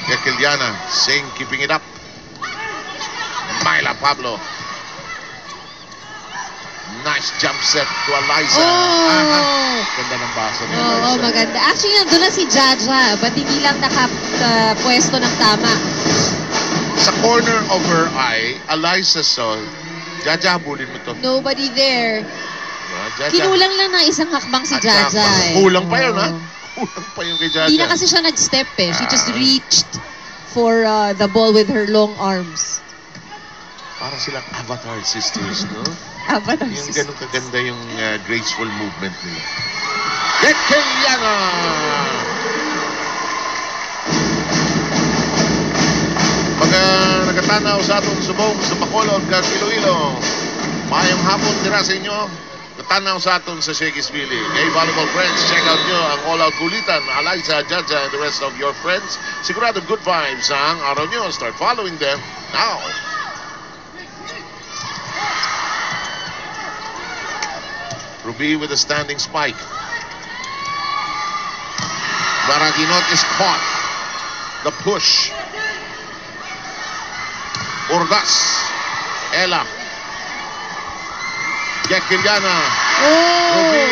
Yakeliana saying, keeping it up. Myla Pablo. Nice jump set to Eliza. Ganda ng basa ni Eliza. Oo, maganda. Actually, nandun na si Jaja, but hindi lang nakapwesto ng tama. Sa corner of her eye, Eliza saw, Jaja, habulin mo to. Nobody there. Jaja. Kinulang lang na isang hakbang si Jaja. Kulang pa yun, ha? Kulang pa yun kay Jaja. Hindi na kasi siya nag-step eh. She just reached for the ball with her long arms. Parang silang Avatar sisters, no? Avatar yung sisters. ganun kaganda yung graceful movement nila. Yakeliana! Pagka nakatanaw sa atong subong sa Bacolod, Iloilo, mayang hapon tira sa inyo, katanaw sa aton sa Shakespeare. Hey, volleyball friends, check out nyo ang all-out kulitan, Eliza, Jaja, and the rest of your friends. Sigurado good vibes ang araw nyo. Start following them now. Ruby with a standing spike. Baraginot is caught. The push. Ordaz. Ella. Yakeliana. Ruby.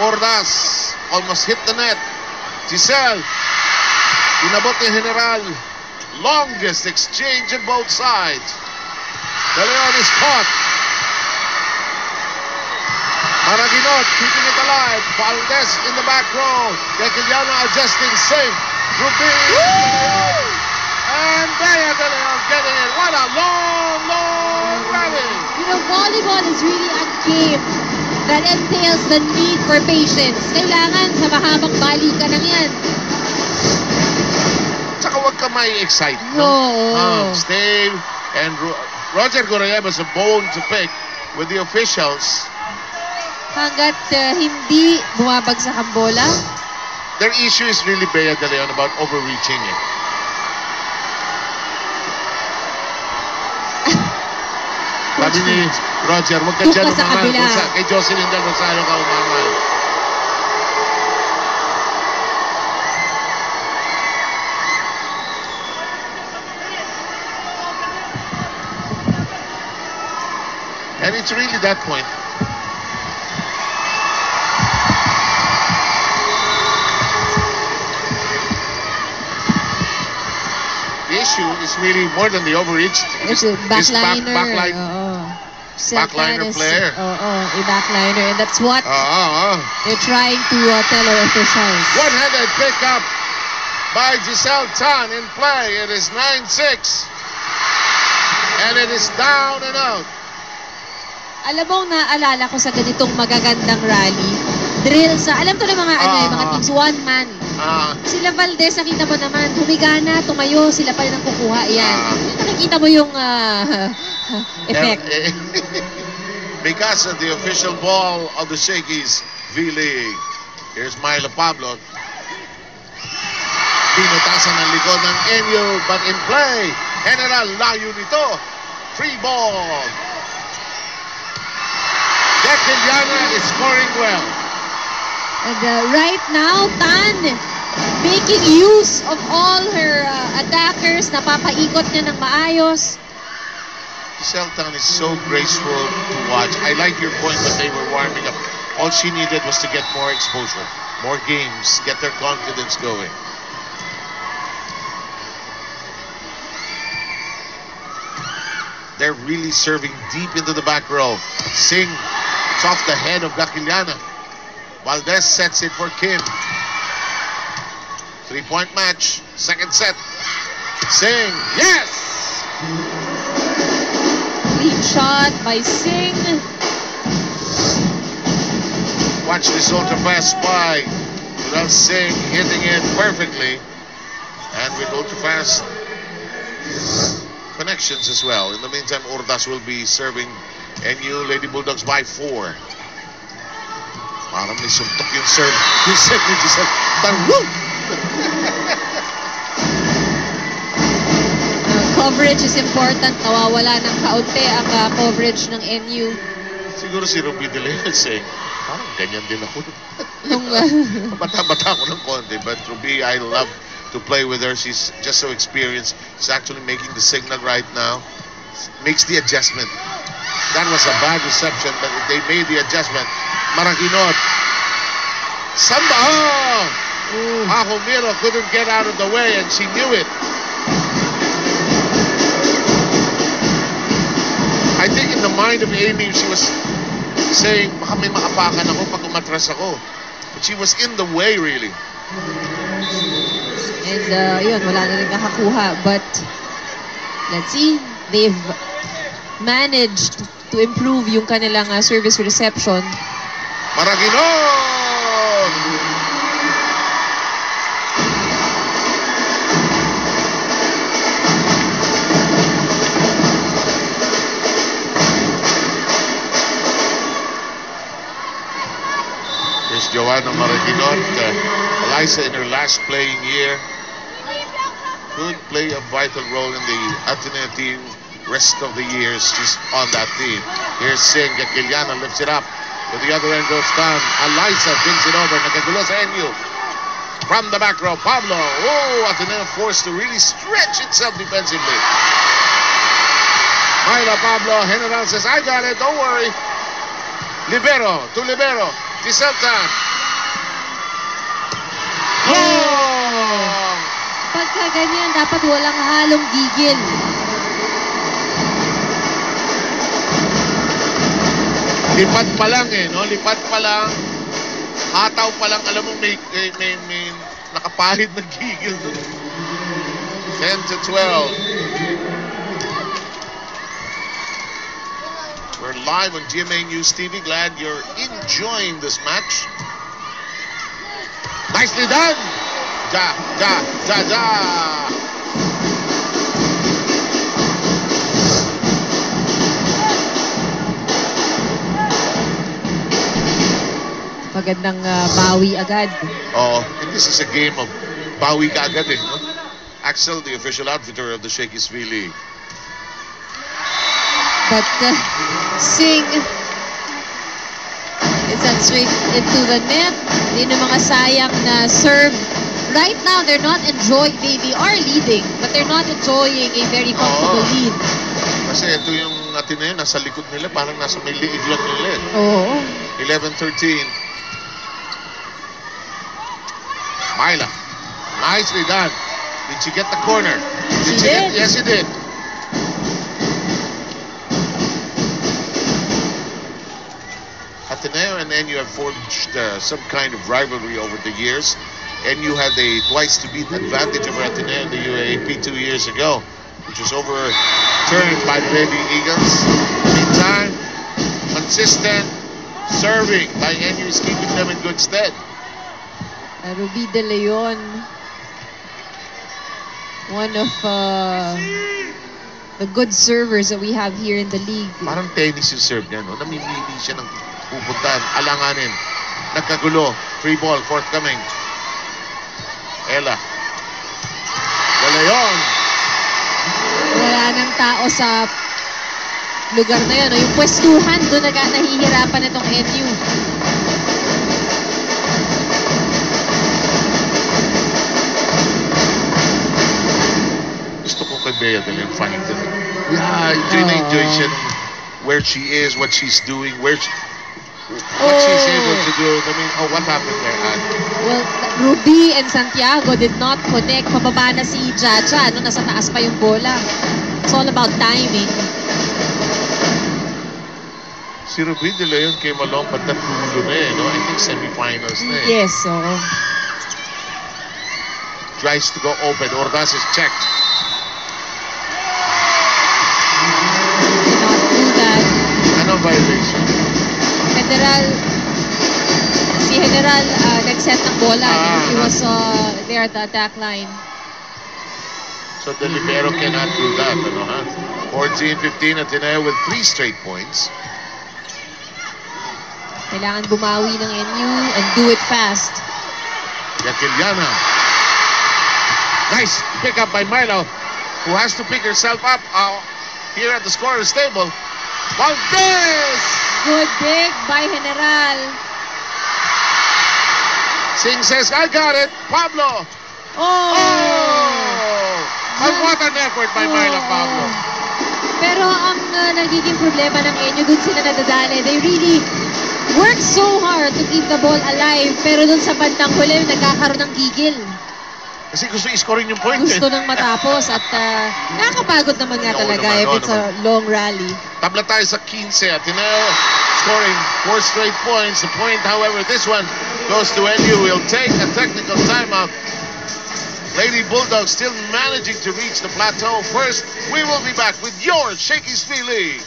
Ordaz. Almost hit the net. Giselle. Inabot ni General. Longest exchange on both sides. De Leon is caught. Maraginot keeping it alive. Valdez in the back row. Yakeliana adjusting safe. Ruby. And Bea De Leon getting it. What a long, long rally. You know, volleyball is really a game that entails the need for patience. Kailangan sa mahabang balikan lang yan. Tsaka huwag ka may excite, no? Oo. Stay. And Roger Goroyeb has a bone to pick with the officials. Hanggat hindi bumabagsak ang bola. Their issue is really Bea De Leon about overreaching it. Sabi ni Roger, huwag ka Doon dyan ka sa umangal. kabila. Kay Jocelyn Del Rosario ka umangal. And it's really that point. The issue is really more than the overreach. It's a backliner. Backline. Backliner player. A backliner. And that's what they're trying to tell our officials. One-handed pickup by Giselle Tan in play. It is 9-6. And it is down and out. Alam mo, naalala ko sa ganitong magagandang rally, drill sa, alam to ng mga mga teams, one man. Sila Valdez, nakita mo naman, humiga na, tumayo, sila pa rin ang kukuha. Yan. Nakikita mo yung effect. Because of the official ball of the Shakey's V-League. Here's Myla Pablo. Pinutasan ang likod ng NU, but in play. General, layo nito. Free ball. Deciliana is scoring well. And right now, Tan making use of all her attackers. Napapaikot niya ng maayos. Seltan is so graceful to watch. I like your point that they were warming up. All she needed was to get more exposure, more games, get their confidence going. They're really serving deep into the back row. Singh, it's off the head of Gakiliana. Valdez sets it for Kim. 3-point match, second set. Singh, yes! Clean shot by Singh. Watch this ultra fast spy. Without Singh hitting it perfectly. And with ultra fast connections as well. In the meantime, Ordas will be serving NU Lady Bulldogs by 4. Parang may suntok yung serve. Yung serve ni Giselle. Tarwoo! Coverage is important. Nawawala ng kaunti ang coverage ng NU. Siguro si Ruby De Leon saying, parang ganyan din ako. Bata-bata ko ng konti. But Ruby, I love to play with her. She's just so experienced. She's actually making the signal right now. Makes the adjustment. That was a bad reception, but they made the adjustment. Maraginot. Samba! Oh! Ahomiro couldn't get out of the way, and she knew it. I think in the mind of Amy, she was saying, baka may maapakan ako pag umatras ako. But she was in the way, really. And yun, wala na rin nakakuha. But let's see, they've managed to improve yung kanilang service reception. Maraginon! Here's Joanna Maraginon. Eliza in her last playing year could play a vital role in the Ateneo team. Rest of the years she's on that team. Here's Singh. Gakiliana lifts it up. To the other end goes Tan. Eliza brings it over. Nakagulo sa NU. From the back row, Pablo. Oh, Ateneo forced to really stretch itself defensively. Myla Pablo. General says, I got it. Don't worry. Libero to Libero. Giselle Tan. Oh! Pagka ganyan, dapat walang halong gigil. Lipat pa lang no? Lipat pa lang. Hataw pa lang. Alam mo, may nakapahid na gigil doon. 10-12. We're live on GMA News TV. Glad you're enjoying this match. Nicely done! Ja. Magandang bawi agad. Oh, this is a game of bawi ka agad no? Axel, the official outfitter of the Shakey's V-League. But Singh is that straight into the net. Yun yung mga sayang na serve. Right now, they're not enjoying, they are leading, but they're not enjoying a very comfortable lead. Kasi ito yung Ateneo, nasa likod nila, parang nasa may liig lang nila. Oo. 11-13. Myla, nicely done. Did she get the corner? She did. Yes, she did. Ateneo and NU have forged some kind of rivalry over the years. NU had a twice-to-beat advantage over Ateneo in the UAAP 2 years ago. which was overturned by the Lady Eagles. Meantime, consistent serving by NU is keeping them in good stead. Ruby De Leon, one of the good servers that we have here in the league. Parang tennis yung serve niya, no? Namimili siya ng pupuntahan, alanganin. Nagkagulo. Free ball, forthcoming. Ella. De Leon. Wala nang tao sa lugar na yun. Yung pwestuhan, doon nahihirapan itong NU. Gusto ko kay Bea De Leon fighter. Yeah, enjoy siya where she is, what she's doing, what she's able to do. I mean, what happened there, Ann? Well, Ruby and Santiago did not connect. Pababa na si Jaja, nasa taas pa yung bola. It's all about timing. Si Ruby De Leon came along, but natulo na eh, no? I think semifinals na eh. Yes, so... Tries to go open. Ordaz is checked. Cannot do that. Ano violation? Si General nag-set ng bola. He was there at the attack line. So the libero cannot do that. Ano, ha? 14-15 at Ateneo with 3 straight points. Kailangan bumawi ng NU and do it fast. Yakiliana. Nice pick up by Milo, who has to pick herself up here at the scorer's table. Valdez! Good pick by General. Singh says, I got it. Pablo. And what an effort by Milo Pablo. Pero ang nagiging problema ng NU, dun sila nadadali. They really work so hard to keep the ball alive. Pero dun sa bandang huli, nagkakaroon ng gigil. Kasi gusto i-scoring yung point. Gusto nang matapos at nakakapagod naman nga talaga if it's a long rally. Tabla tayo sa 15. Ateneo scoring 4 straight points. The point, however, this one goes to NU. We'll take a technical timeout. Lady Bulldogs still managing to reach the plateau. First, we will be back with your Shaky Speed League.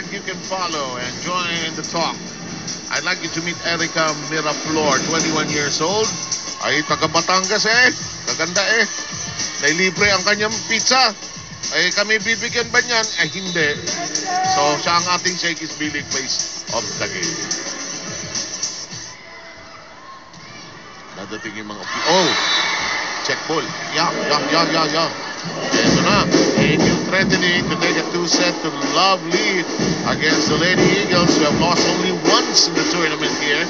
You can follow and join the talk. I'd like you to meet Erica Miraflor, 21 years old. Ay, taga Batangas eh. Kaganda eh. Nailibre ang kanyang pizza. Ay, kami bibigyan ba niyan? Eh, hindi. So, siya ang ating Shakey's Billing Face of the game. Nadating yung mga... Oh! Check ball. Yeah. Ito na. NU threatening to take a 2-set to love lead against the Lady Eagles, who have lost only once in the tournament here.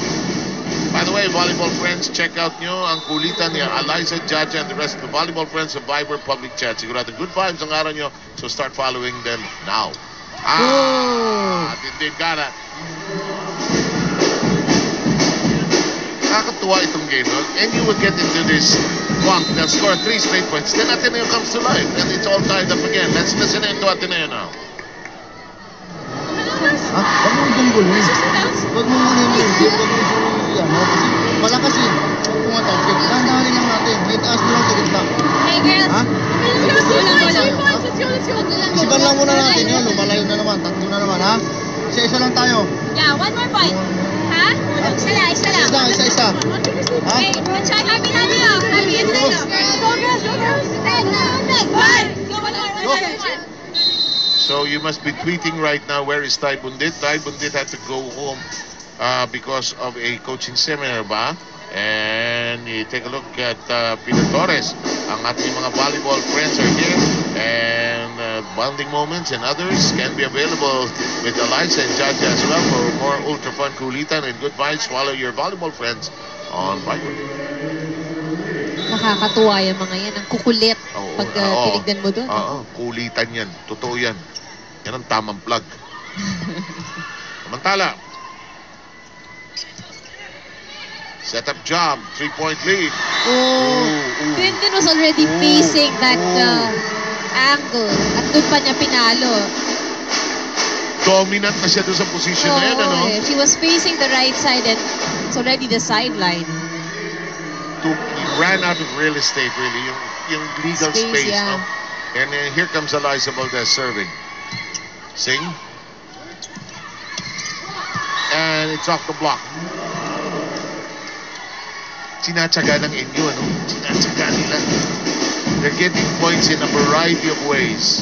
By the way, volleyball friends, check out nyo ang kulitan ni Eliza, Jaja, and the rest of the volleyball friends of Viber Public Chat. Sigurado good vibes ang araw nyo, so start following them now. Hindi gana. Nakakatuwa itong game, no? And you will get into this funk. They'll score 3 straight points. Then Ateneo comes to life, and it's all tied up again. Let's listen into Ateneo now. Huwag mo itong gulo. Huwag mo muna yung game. Huwag mo yung kasi malakas yun. Huwag mo nga tawag. Dahan-dahanin lang natin. May taas mo lang sa gitna. Hey girls! Isipan lang muna natin yun. Lumalayo na naman. Tatlo na naman, ha? Isa-isa lang tayo. Yeah, one more point. Ha? Isa lang. Isa-isa. Ha? Hey, try happy na niyo. Happy na niyo. So you must be tweeting right now, where is Tai Bundit? Tai Bundit had to go home because of a coaching seminar ba? And you take a look at Peter Torres. Ang ating mga volleyball friends are here. And bonding moments and others can be available with Eliza and Jaja as well for more ultra fun kulitan and good vibes. Follow your volleyball friends on Viber. Nakakatuwa yung mga yan. Ang kukulit pag tinignan mo doon. Kulitan yan. Totoo yan. Yan ang tamang plug. Samantala, set up job, 3-point lead. Clinton was already facing that angle. At doon pa niya pinalo. dominant na siya doon sa position na yan, ano? She was facing the right side and it's already the sideline. He ran out of real estate, really, yung legal space, yeah. no? And here comes Eliza Valdez serving. Sing. And it's off the block. Sinatsaga ng inyo, ano? Sinatsaga nila. They're getting points in a variety of ways.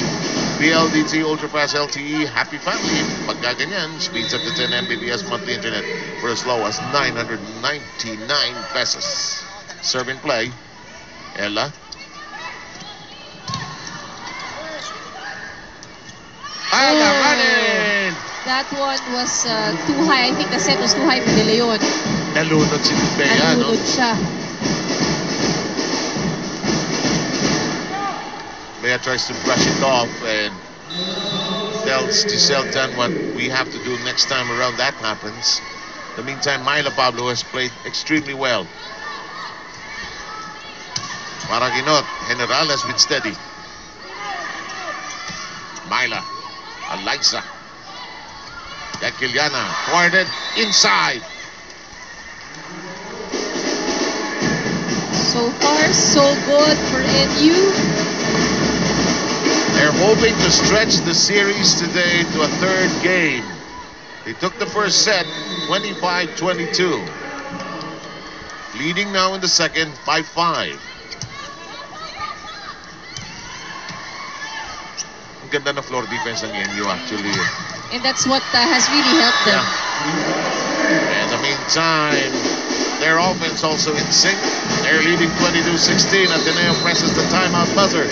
BLDT Ultrafast LTE Happy Family. Pagka ganyan, speeds up to 10 Mbps monthly internet for as low as 999 pesos. Serve and play. Ella. Alamanin! That one was too high. I think the set was too high for De Leon. Nalunod si Bea, no? Nalunod siya. Bea tries to brush it off and tells Giselle Tan what we have to do next time around that happens. In the meantime, Myla Pablo has played extremely well. Maraginot, General has been steady. Myla, Eliza, Yakiliana, forwarded inside. So far, so good for NU. They're hoping to stretch the series today to a third game. They took the first set, 25-22. Leading now in the second by 5. Ang ganda na floor defense ng NU actually. And that's what has really helped them. Yeah. In the meantime, their offense also in sync. They're leading 22-16. Ateneo presses the timeout buzzer.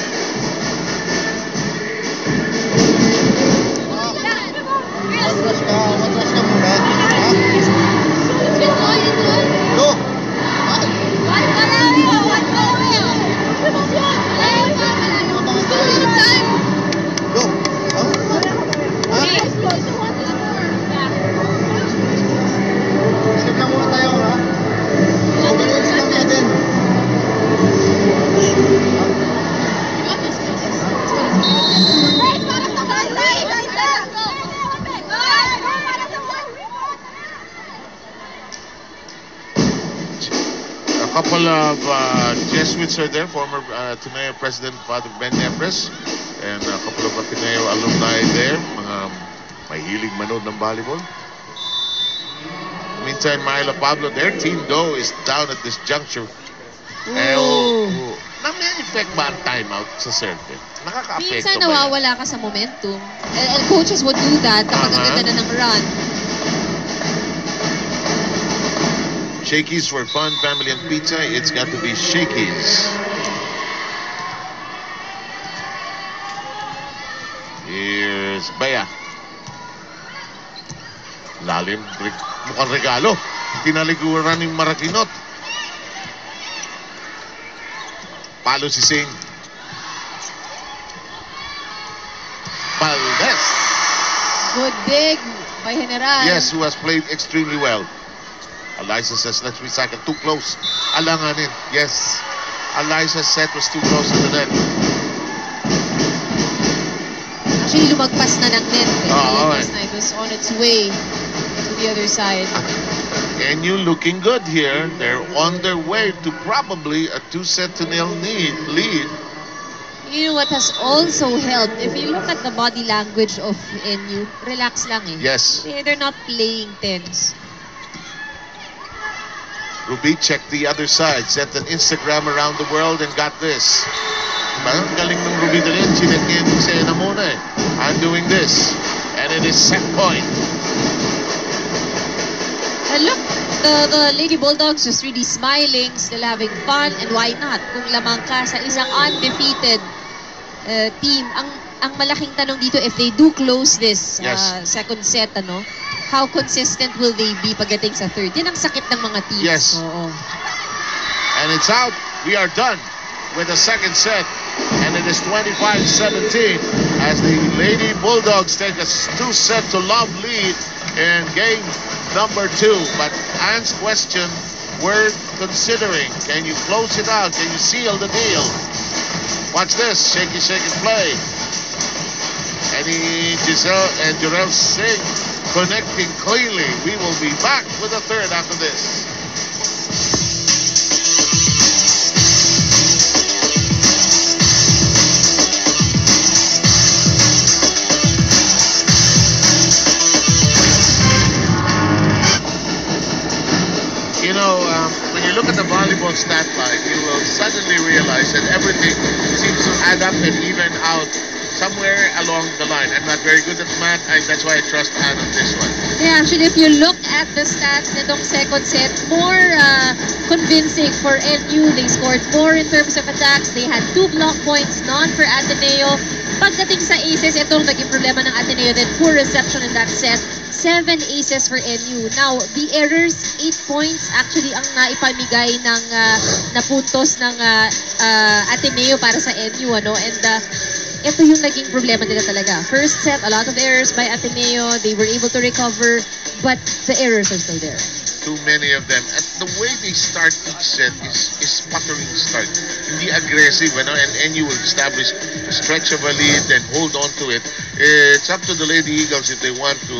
A couple of Jesuits are there, former Ateneo President Father Ben Nepres, and a couple of Ateneo alumni there, mga mahilig manood ng volleyball. Meantime, Myla Pablo, their team though is down at this juncture. Na-may-effect ba ang timeout sa circuit? Nakaka-apekto Minsan ba yan? nawawala ka sa momentum. And coaches would do that kapag ang ganda na ng run. Shakey's for fun, family, and pizza. It's got to be Shakey's. Here's Bea. Lalim. Mukhang regalo. Tinaliguran ng Maraginot. Palo si Singh. Valdez. Good dig by General. Yes, who has played extremely well. Eliza says, let's recycle. Too close. Alanganin. Yes. Eliza's set was too close to the net. Actually, lumagpas na ng net. Alright. It was on its way to the other side. And you looking good here. They're on their way to probably a 2-0 lead. You know what has also helped? If you look at the body language of NU, relax lang eh. Yes. They're not playing tense. Ruby checked the other side, sent an Instagram around the world and got this. Diba? Galing ng Ruby Dalin, chinek niya yung sena muna eh. I'm doing this. And it is set point. And look, the Lady Bulldogs just really smiling, still having fun, and why not? Kung lamang ka sa isang undefeated team, ang malaking tanong dito, if they do close this second set, ano, how consistent will they be pagdating sa third? Yan ang sakit ng mga teams. Yes. Oo. And it's out. We are done with the second set. And it is 25-17 as the Lady Bulldogs take a 2-0 lead in game number 2. But Anne's question, we're considering, can you close it out? Can you seal the deal? Watch this. Shaky, shake, and play. Any Giselle and Jorel Singh connecting cleanly. We will be back with a third after this. You know, when you look at the volleyball stat line, you will suddenly realize that everything seems to add up and even out somewhere along the line. I'm not very good at math, that's why I trust Ann on this one. Yeah, actually, if you look at the stats nitong second set, more convincing for NU. They scored more in terms of attacks. They had 2 block points, none for Ateneo. Pagdating sa aces, itong naging problema ng Ateneo. Then poor reception in that set. 7 aces for NU. Now, the errors, 8 points actually ang naipamigay ng napuntos ng Ateneo para sa NU. Ano? And ito yung naging problema nila talaga. First set, a lot of errors by Ateneo. They were able to recover, but the errors are still there. Too many of them. And the way they start each set is sputtering start. Hindi aggressive, ano? And NU will establish a stretch of a lead and hold on to it. It's up to the Lady Eagles if they want to,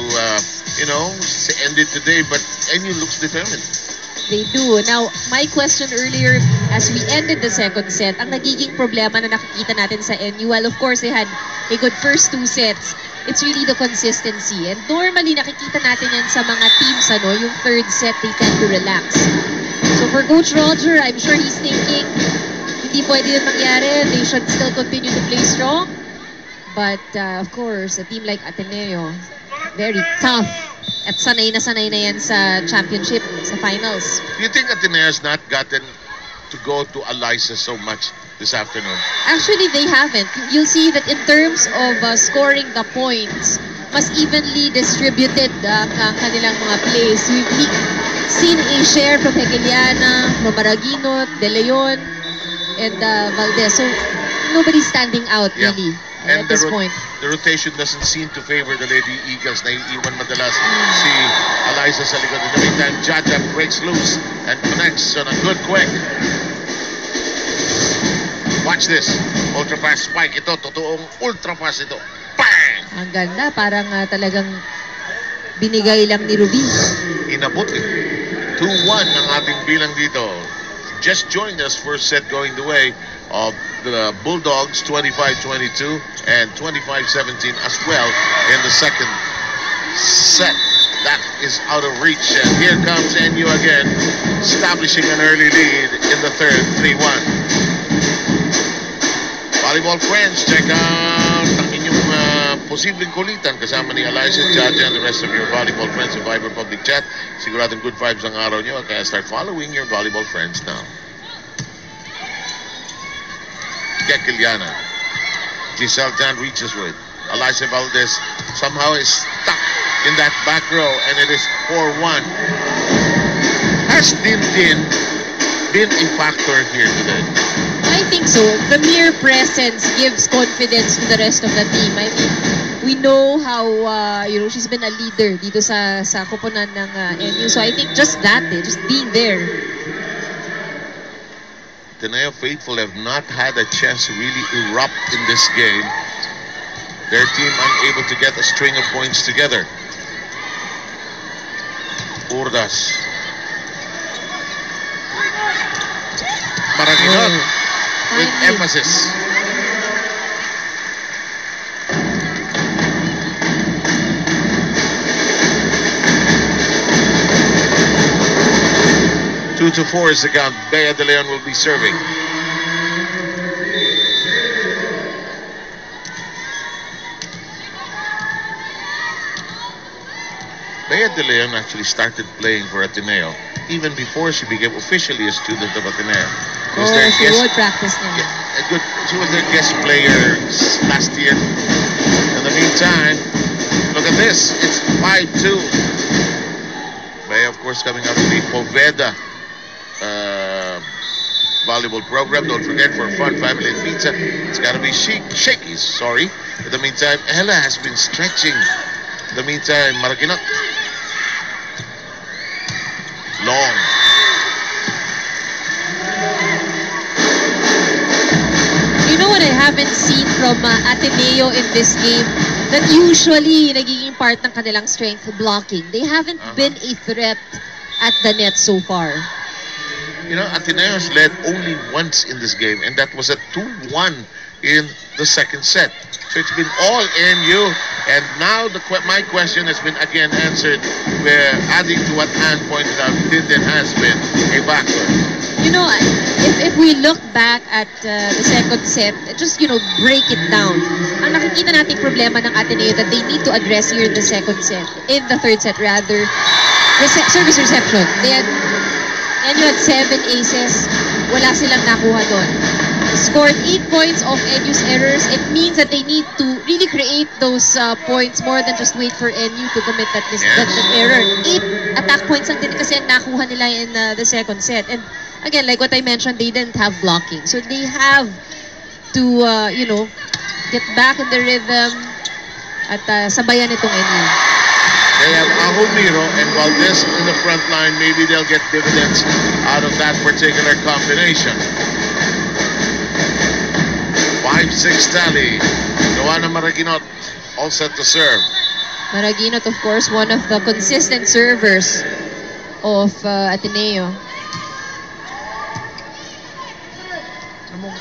end it today. But NU looks determined. They do. Now, my question earlier, as we ended the second set, ang nagiging problema na nakikita natin sa NU, well, of course, they had a good first 2 sets. It's really the consistency. And normally, nakikita natin yan sa mga teams, yung third set, they tend to relax. So for Coach Roger, I'm sure he's thinking, hindi pwede yun mangyari. They should still continue to play strong. But, of course, a team like Ateneo, very tough. At sanay na yan sa championship, sa finals. Do you think Ateneo has not gotten to go to Eliza so much this afternoon? Actually, they haven't. You'll see that in terms of scoring the points, mas evenly distributed ang kanilang mga plays. We've seen a share from Hegeliana, from Maraguinot, De Leon, and Valdez. So, nobody's standing out, really, at this point. The rotation doesn't seem to favor the Lady Eagles. Naiiwan madalas si Eliza sa likod. In the meantime, Jaja breaks loose and connects on a good quick. Watch this. Ultra fast spike. Ito, totoong ultra fast ito. Bang! Ang ganda. Parang talagang binigay lang ni Ruby. Inabot eh. 2-1 ang ating bilang dito. Just joined us, first set going the way of the Bulldogs, 25-22 and 25-17 as well in the second set. That is out of reach, and here comes NU again, establishing an early lead in the third, 3-1. Volleyball friends, check out ang inyong posibleng kulitan kasama ni Eliza, Jaja, and the rest of your volleyball friends sa Viber Public Chat. Siguradong good vibes ang araw nyo, kaya start following your volleyball friends now. Kekiliana. Giselle Tan reaches with Eliza Valdez somehow is stuck in that back row, and it is 4-1. Has Din been a factor here today? I think so. The mere presence gives confidence to the rest of the team. I mean, we know how she's been a leader dito sa koponan ng NU. So I think just that, just being there. Ateneo faithful have not had a chance to really erupt in this game. Their team unable to get a string of points together. Urdas. Maraguinot with emphasis. Two to 4 is the count. Bea de Leon will be serving. Bea de Leon actually started playing for Ateneo even before she became officially a student of Ateneo. She would practice now. She was their guest player last year. In the meantime, look at this. It's 5-2. Bea, of course, coming up with the Poveda volleyball program. Don't forget, for fun, family, and pizza, it's got to be Shakey's. Sorry. In the meantime, Ella has been stretching. In the meantime, Maraguinot. Long. You know what I haven't seen from Ateneo in this game? That usually nagiging part ng kanilang strength blocking. They haven't been a threat at the net so far. You know, Ateneo's led only once in this game, and that was a 2-1 in the second set. So it's been all ADMU, and now my question has been again answered, where adding to what Anne pointed out, Tinden has been a factor. You know, if we look back at the second set, just, break it down. Ang nakikita nating problema ng Ateneo that they need to address here in the second set, in the third set rather, service reception. And you had 7 aces, wala silang nakuha doon. Scored 8 points off NU's errors. It means that they need to really create those points more than just wait for NU to commit that error. 8 attack points lang din kasi nakuha nila in the second set. And again, like what I mentioned, they didn't have blocking. So they have to, get back in the rhythm at sabayan itong NU. They have Ahumiro and Valdez in the front line. Maybe they'll get dividends out of that particular combination. 5-6 tally. Joanna Maraginot all set to serve. Maraginot, of course, one of the consistent servers of Ateneo.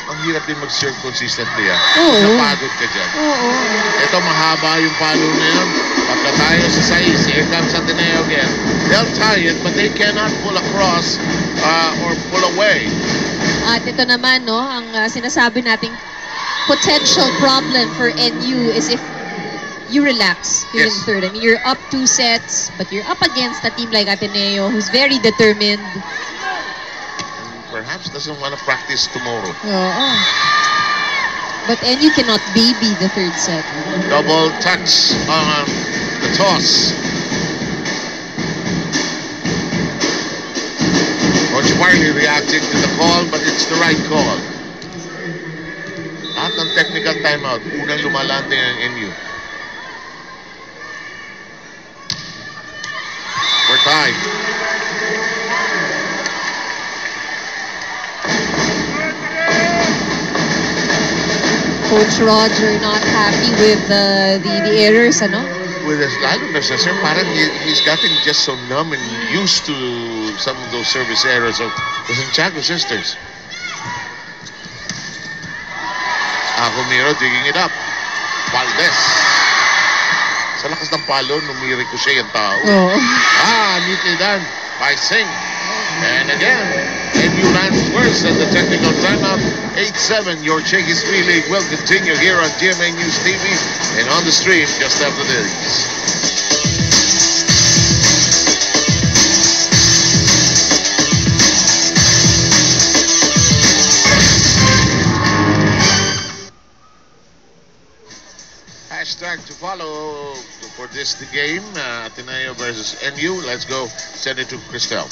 Ang hirap din mag-serve consistently. Oo. Napagod ka dyan. Oo. Ito, mahaba yung palo na yun. Pagka tayo sa 6, here comes Ateneo again. They'll tie it, but they cannot pull across or pull away. At ito naman, no, ang sinasabi nating potential problem for NU is if you relax here in the third. I mean, you're up 2 sets, but you're up against a team like Ateneo who's very determined. Perhaps doesn't want to practice tomorrow. But NU cannot baby the third set. Double touch on the toss. Coach Barney reacting to the call, but it's the right call. Lahat ng technical timeout, unang lumalante ng NU. We're tied. Coach Roger not happy with the errors, ano? With his lalo na siya, sir, parang he's gotten just so numb and used to some of those service errors of the Santiago sisters. Ahumiro digging it up. Valdez. Sa lakas ng palo, numiri ko siya yung tao. Neatly done by Singh. And again, NU lands worse than the technical timeout. 8-7, your Chickies League will continue here on GMA News TV and on the stream just after this. Hashtag to follow for the game, Ateneo versus NU. Let's go send it to Cristel.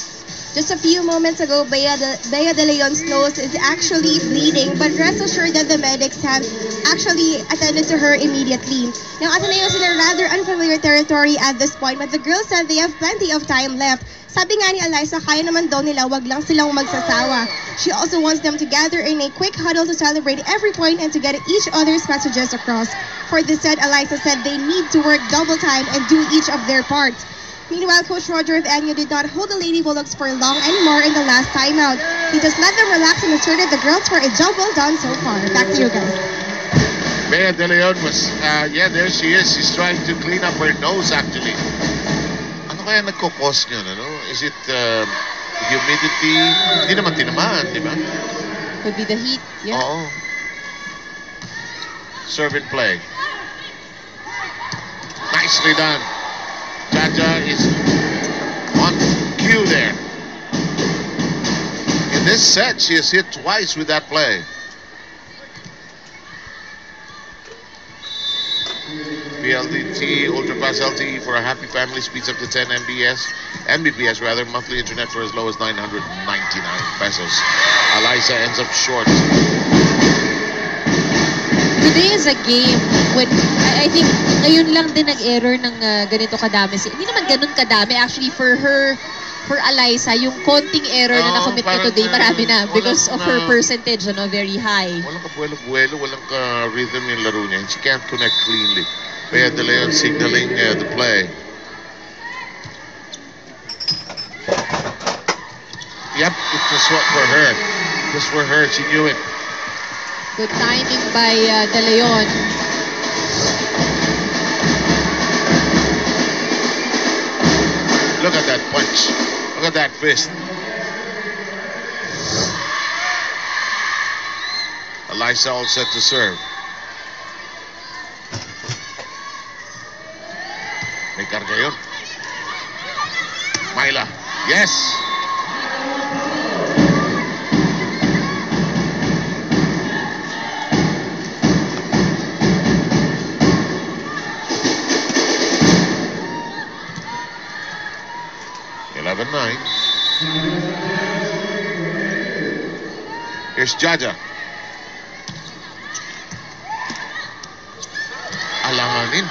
Just a few moments ago, Bea de Leon's nose is actually bleeding, but rest assured that the medics have actually attended to her immediately. Now, Ateneo is in a rather unfamiliar territory at this point, but the girls said they have plenty of time left. Sabi nga ni Eliza, kaya naman daw nila, wag lang silang magsasawa. She also wants them to gather in a quick huddle to celebrate every point and to get each other's messages across. For this set, Eliza said they need to work double time and do each of their parts. Meanwhile, Coach Roger of NU did not hold the Lady Bulldogs for long anymore in the last timeout. He just let them relax and asserted the girls for a job well done so far. Back to you guys. Bea de Leon was, there she is. She's trying to clean up her nose actually. Ano kaya nagkukos niyan, ano? Is it humidity? Hindi naman tinamaan, di ba? Could be the heat, yeah. Oo. Serve and play. Nicely done. Jaja is on cue there. In this set, she has hit twice with that play. PLDT Ultrapass LTE for a happy family, speeds up to 10 Mbps rather, monthly internet for as low as 999 pesos. Eliza ends up short. Today is a game when I think ngayon lang din nag-error ng ganito kadami. Hindi naman ganun kadami. Actually, for her for Eliza, yung konting error na nakomit niya today, marami na because of her percentage, very high. Walang kabuelo-buelo, walang ka-rhythm yung laro niya. She can't connect cleanly. Kaya De Leon signaling the play. Yep, it was for her. It was for her. She knew it. Good timing by De Leon. Look at that punch. Look at that fist. Eliza all set to serve. May karga yun. Myla. Yes! Here's Jaja. Alanganin.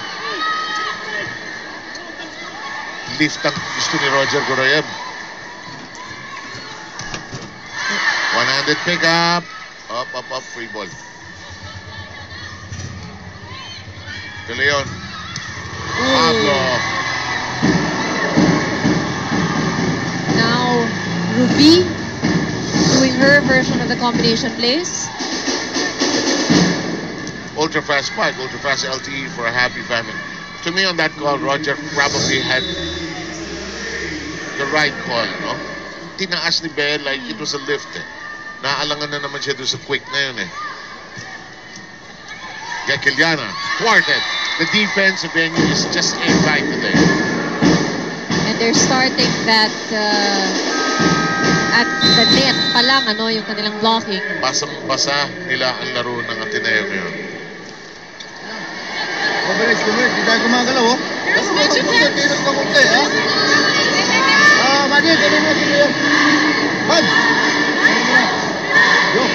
Lift ang gusto ni Roger Goroyev. One-handed pickup. Up, free ball. De Leon. Pablo. Now, Ruby doing her version of the combination plays. Ultra fast spike, ultra fast LTE for a happy family. To me on that call, Roger probably had the right call, no? Tinaas ni Bell like it was a lift, eh. Naalangan na naman siya doon sa quick na yun, eh. Gekiliana, thwarted. The defense of ADMU is just airtight today. And they're starting that at the net pa lang, yung kanilang blocking. Basang-basa nila ang laro ng Ateneo ngayon. Mabilis, di tayo gumagalaw, oh. Yes, medyo na. Tinos na kunti, ha? Madi, ganun mo sila yun. Hag! Yo.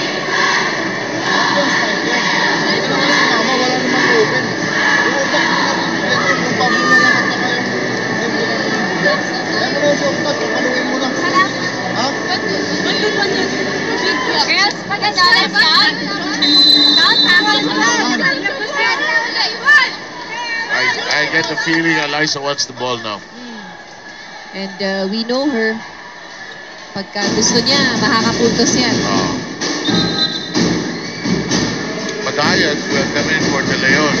Mama, wala naman open. Yung utak mo na pinigyan, kung pablo na lang at saka yung pinigyan. Kaya mo na yung utak, paluin mo na. Ha? Girls, pag-asalas yan. I get the feeling Eliza wants the ball now. And we know her. Pagka gusto niya, makakapuntos yan. Madayad will come in for De Leon.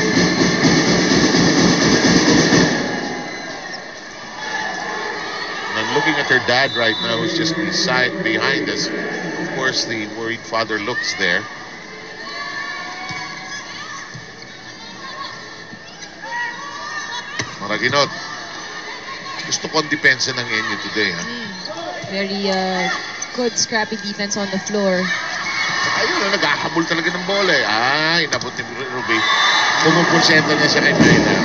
And I'm looking at her dad right now, who's just behind us. Of course, the worried father looks there. Maraginot. Gusto ko ang depensa ng ADMU today, ha? Very good scrappy defense on the floor. Ayun, naghahabol talaga ng bola, eh. Inabot ni Ruby. Pumupursenta niya siya kay Myla.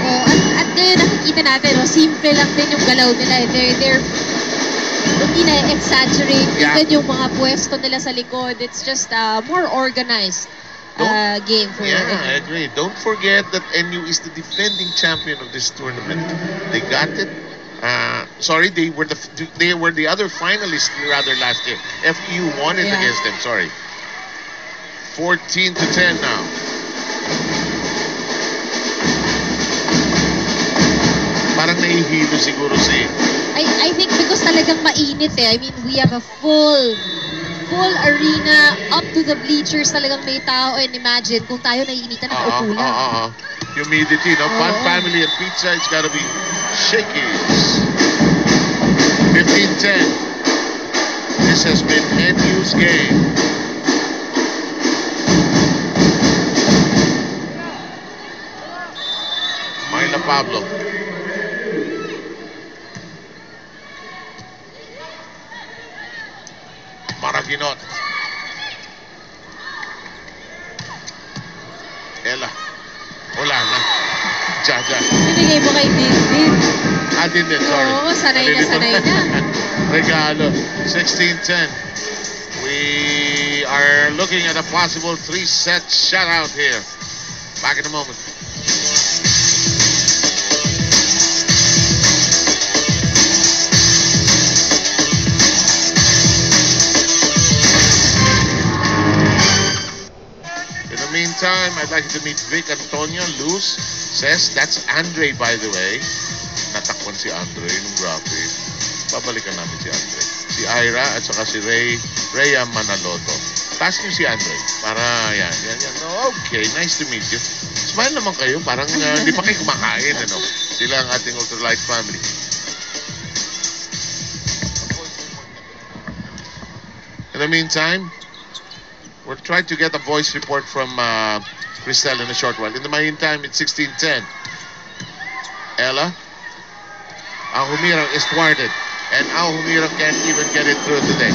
At ngayon nakikita natin, simple lang din yung galaw nila. They're hindi na exaggerate. Even yung mga pwesto nila sa likod. It's just more organized game for them. Yeah, I agree. Don't forget that ADMU is the defending champion of this tournament. They got it. Sorry, they were the other finalists rather last year. FEU won it against them. Sorry. 14-10 now. Parang nahihilo siguro si... I think because talagang mainit, eh. I mean, we have a full arena up to the bleachers, talagang may tao, and imagine kung tayo naiinitan na kaupo lang. Humidity, no? Fun family and pizza, it's gotta be shaky. 15-10. This has been ADMU's game. Myla Pablo. Maraginot. Ella. Wala na. Jaja. Binigay mo kay Din. Din, sorry. Oo, sanay na. Regalo. 16-10. We are looking at a possible 3-set shutout here. Back in a moment. meantime, I'd like you to meet Vic Antonio. Luz says, that's Andre, by the way. Natakpan si Andre nung grabe. Babalikan namin si Andre. Si Ira at saka si Rhea Manaloto. Task niyo si Andre. Para yan. Okay, nice to meet you. Smile naman kayo. Parang hindi pa kayo kumakain. Ano? Sila ang ating ultralight family. In the meantime, we'll try to get a voice report from Cristel in a short while. In the meantime, it's 16:10. Ella, ang humirang is thwarted. And ang humirang can't even get it through today.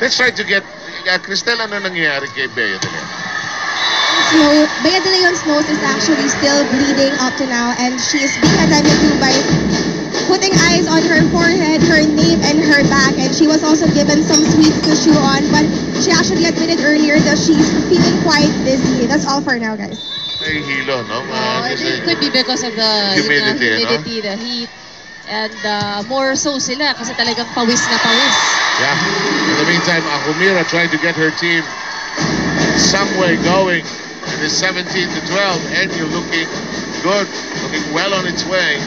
Let's try to get Cristel, ano nangyayari kay Bea de Leon? Bea de Leon's nose is actually still bleeding up to now, and she is being attended to by putting ice on her forehead, her nape, and her back, and she was also given some sweets to chew on, but she actually admitted earlier that she's feeling quite dizzy. That's all for now, guys. May hilo, no? It could be because of the humidity, the heat. And more so sila kasi talagang pawis na pawis. Yeah. In the meantime, Ahumira trying to get her team some way going. It is 17-12, and you're looking good, looking well on its way.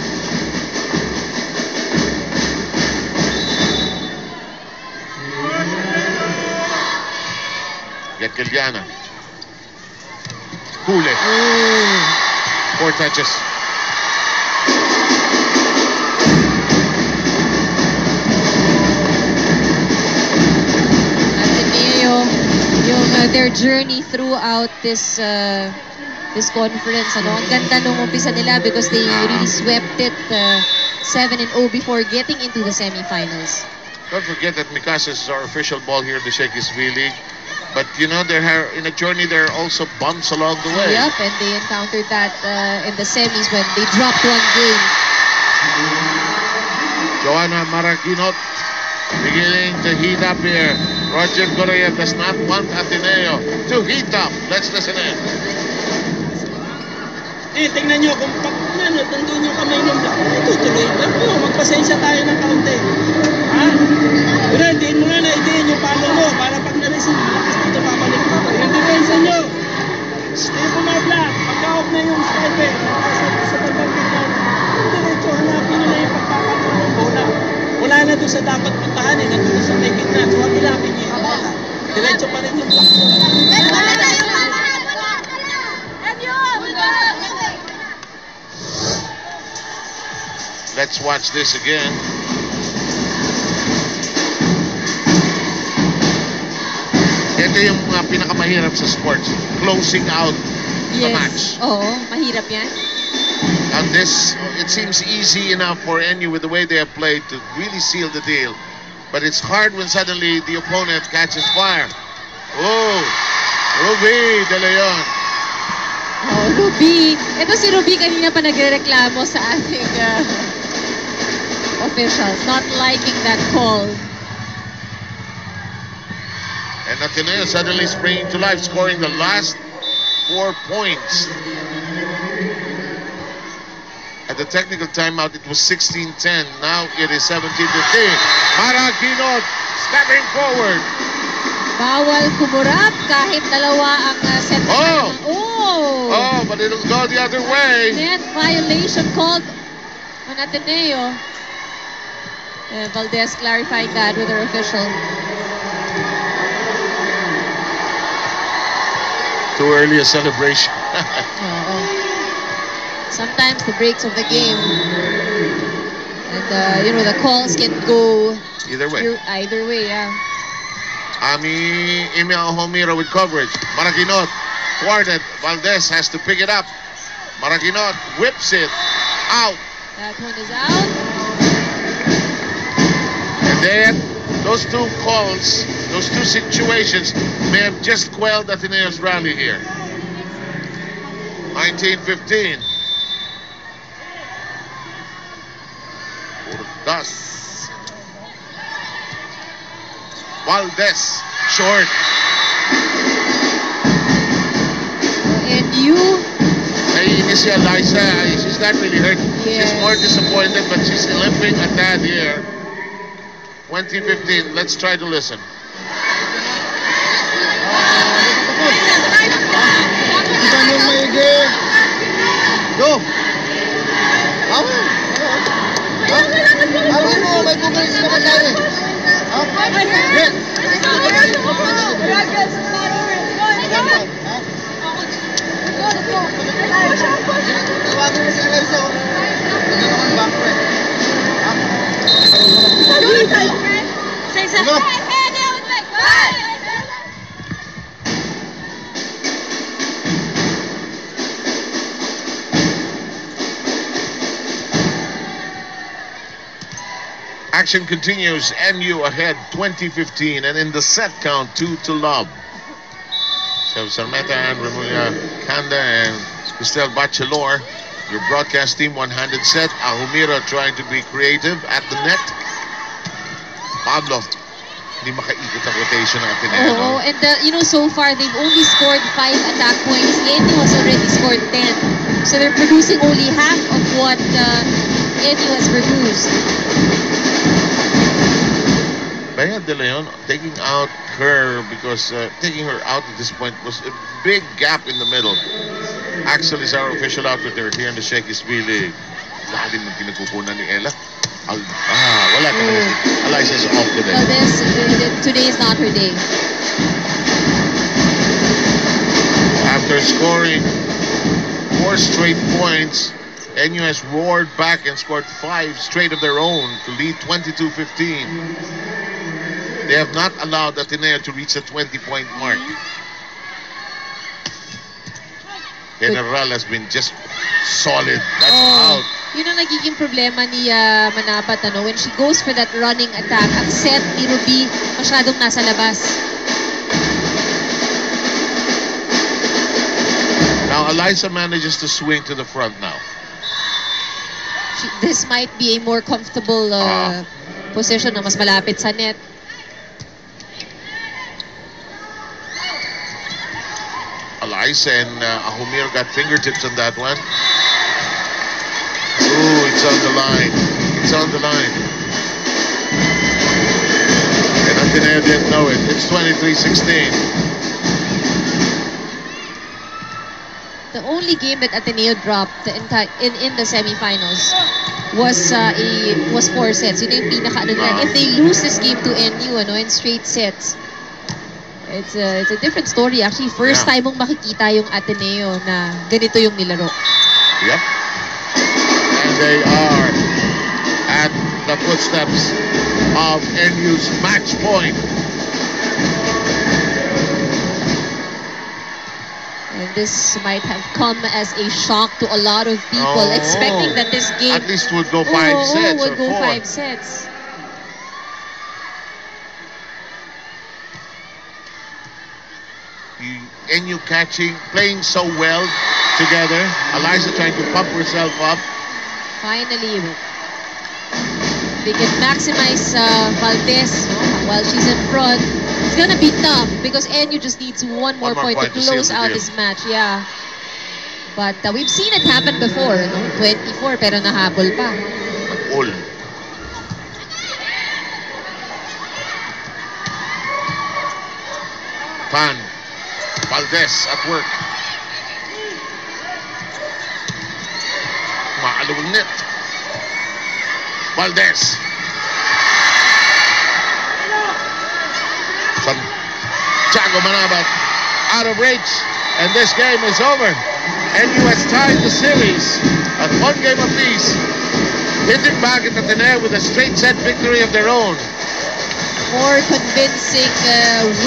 Get Giliana. Hule. 4 touches. Their journey throughout this conference. Ang ganda nung umpisa nila because they really swept it 7-0 before getting into the semifinals. Don't forget that Mikasa is our official ball here in the Sheikh SV League. But you know, in a journey there are also bumps along the way. Yep, and they encountered that in the semis when they dropped one game. Joanna Maraginot beginning to heat up here. Roger Goroyev does not want Ateneo to heat up. Let's listen in. Tingnan nyo, kung pag nandun yung kamay ng black, tutuloy lang po. Magpasensya tayo ng kaunti. Ha? Pero diin mo nga na idiin yung palo mo para pag na-receive, lakas dito babalik mo. Yung depensa nyo, stay po na black. Pagka-off na yung stepe, sa pagpapagpagpag, diretso hanapin nyo na yung pagpapagpag ng bola. Wala na doon sa dapat puntahan eh, nandun sa may gitna. So, wag ilapin niyo yung bola. Diretso pa rin yung black. Let's watch this again. Ito yung pinakamahirap sa sports. Closing out the match. Oo, mahirap yan. And this, it seems easy enough for NU with the way they have played to really seal the deal. But it's hard when suddenly the opponent catches fire. Oh, Ruby De Leon. Oh, Ruby. Ito si Ruby kanina pa nagrereklamo sa ating officials. Not liking that call. And Ateneo suddenly springing to life, scoring the last 4 points. At the technical timeout, it was 16-10. Now it is 17-15. Maraginot stepping forward. Bawal kumurap kahit dalawa ang set. Oh, but it'll go the other way. Net violation called on Ateneo. Valdez clarifying that with her official. Too early a celebration. Sometimes the breaks of the game, and you know, the calls can go either way. Either way, yeah. Emil Homiro with coverage. Maraginot thwarted. Valdez has to pick it up. Maraginot whips it out. That one is out. And then those two calls, those two situations may have just quelled Ateneo's rally here. 19-15. Urdas. Valdez, short. you. Naiinis si Eliza. She's not really hurt. Yes. She's more disappointed, but she's limping a tad here. 2015. Let's try to listen. Isa yung maigi. Go! Awin! Awin mo, may pumalis naman tayo. Yes! Tawagin mo si Eliza. Ano naman back press? Go! Action continues. MU ahead 2015, and in the set count 2-0. So Sarmeta and Remulla Kanda and Cristel Bachelor, your broadcast team, one-handed set. Ahumira trying to be creative at the net. Pablo, hindi makaikot ang rotation ng Ateneo. Oh, and so far they've only scored 5 attack points. NU has already scored 10. So they're producing only half of what NU has produced. Bea De Leon taking out her because taking her out at this point was a big gap in the middle. Axel is our official outfitter here in the Shakey's V-League. Lalim ng pinagkukunan ni Ella. Wala ka naman. Eliza is off today. Well, today is not her day. After scoring 4 straight points, NU has roared back and scored 5 straight of their own to lead 22-15. They have not allowed Ateneo to reach the 20-point mark. General has been just solid. That's out. Yun ang nagiging problema ni Manapat. When she goes for that running attack, ang set ni Ruby masyadong nasa labas. Now Eliza manages to swing to the front now. This might be a more comfortable position na mas malapit sa net. Eliza and Ahumir got fingertips on that one. Ooh, it's on the line. It's on the line. And Ateneo didn't know it. It's 23-16. The only game that Ateneo dropped in the semifinals was 4 sets. Yun yung pinaka If they lose this game to NU in straight sets, it's a different story. Actually, first time mong makikita yung Ateneo na ganito yung nilaro. Yep. And they are at the footsteps of NU's match point. And this might have come as a shock to a lot of people, expecting that this game at least would go 5 sets would or go 4. 5 sets. NU playing so well together. Eliza trying to pump herself up. Finally, they can maximize Valdez while she's in front. It's gonna be tough because NU just needs one more point to close out this match. Yeah, but we've seen it happen before. 24 pero nahabol pa. All. Pan. Valdez at work. Maalawang net. Valdez. Santiago Manabat out of reach. And this game is over. NU has tied the series at 1 game apiece. Hitting back at Ateneo with a straight set victory of their own. More convincing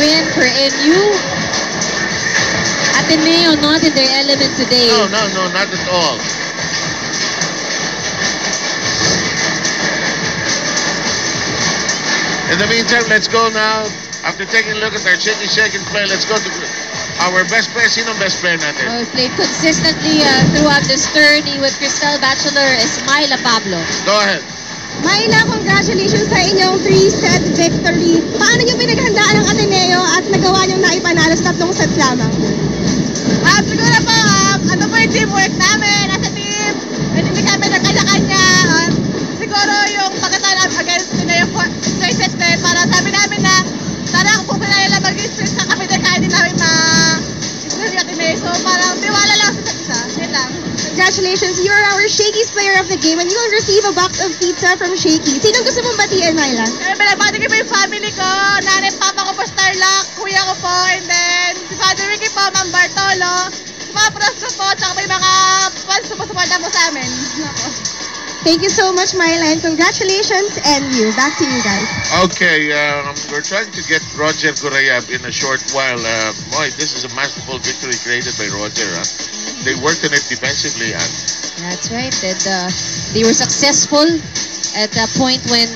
win for NU. Ateneo not in their element today. No, not at all. In the meantime, let's go now. After taking a look at our shake and play, let's go to our best player. Sino ang best player natin? Well, played consistently throughout this tourney with Cristel Bachelor, Ismaila Pablo. Go ahead. Maila, congratulations sa inyong 3-set victory. Paano nyo pinaghandaan ang Ateneo at nagawa nyo na ipanalo sa 3 sets lamang? Siguro po, ano po yung teamwork namin as a team. And hindi kami nagkanya-kanya. Siguro yung pagkatalam against nila yung choices din. Para sabi namin na sana kung pinala mag-stress na kami din kaya din namin ma-stress yung atin. So parang tiwala lang sa isa. Yun lang. Congratulations, you're our Shakey's player of the game and you will receive a box of pizza from Shakey. Sino gusto mong batiin, Myla? Binabati ko po yung family ko, nanay, papa ko po, Starlock, kuya ko po, and then si Father Ricky po, Ma'am Bartolo, si Mga Pros ko po, tsaka may mga fans sumusuporta po sa amin. Thank you so much, Myla, and congratulations, and you. Back to you guys. Okay, we're trying to get Roger Gorayab in a short while. Boy, this is a masterful victory created by Roger. They worked on it defensively. That's right. And they were successful at a point when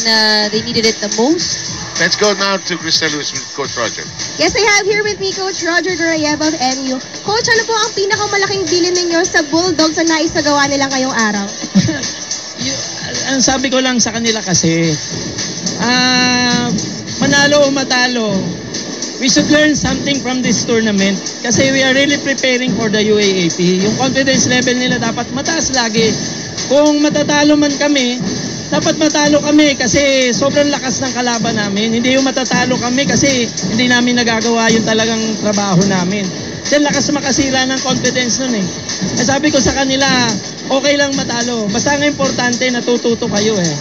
they needed it the most. Let's go now to Crystal Lewis with Coach Roger. Yes, I have here with me Coach Roger Gorayab of NU. Coach, ano po ang pinakamalaking bilin ninyo sa Bulldogs na nais na gawa nila ngayong araw? Ang sabi ko lang sa kanila kasi, manalo o matalo, we should learn something from this tournament kasi we are really preparing for the UAAP. Yung confidence level nila dapat mataas lagi. Kung matatalo man kami, dapat matalo kami kasi sobrang lakas ng kalaban namin. Hindi yung matatalo kami kasi hindi namin nagagawa yung talagang trabaho namin. Then lakas makasira ng confidence nun eh. Sabi ko sa kanila, okay lang matalo. Basta ang importante, natututo kayo eh.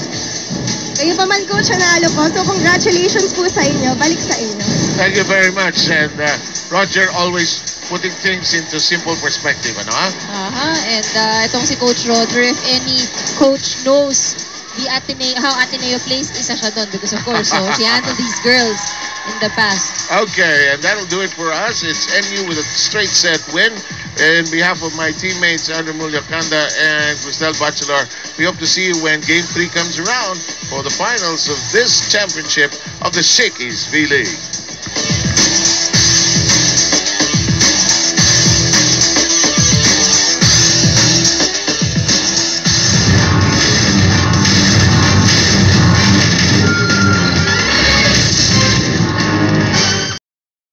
Kayo pa man, Coach, nanalo po. So, congratulations po sa inyo. Balik sa inyo. Thank you very much. And Roger always putting things into simple perspective. Ano, ha? And itong si Coach Roger, if any coach knows how Ateneo plays, isa siya doon because of course, so she handled these girls in the past. Okay, and that'll do it for us. It's NU with a straight set win. In behalf of my teammates, Andrew Mulyakanda and Cristel Bachelor, we hope to see you when Game 3 comes around for the finals of this championship of the Shakey's V-League.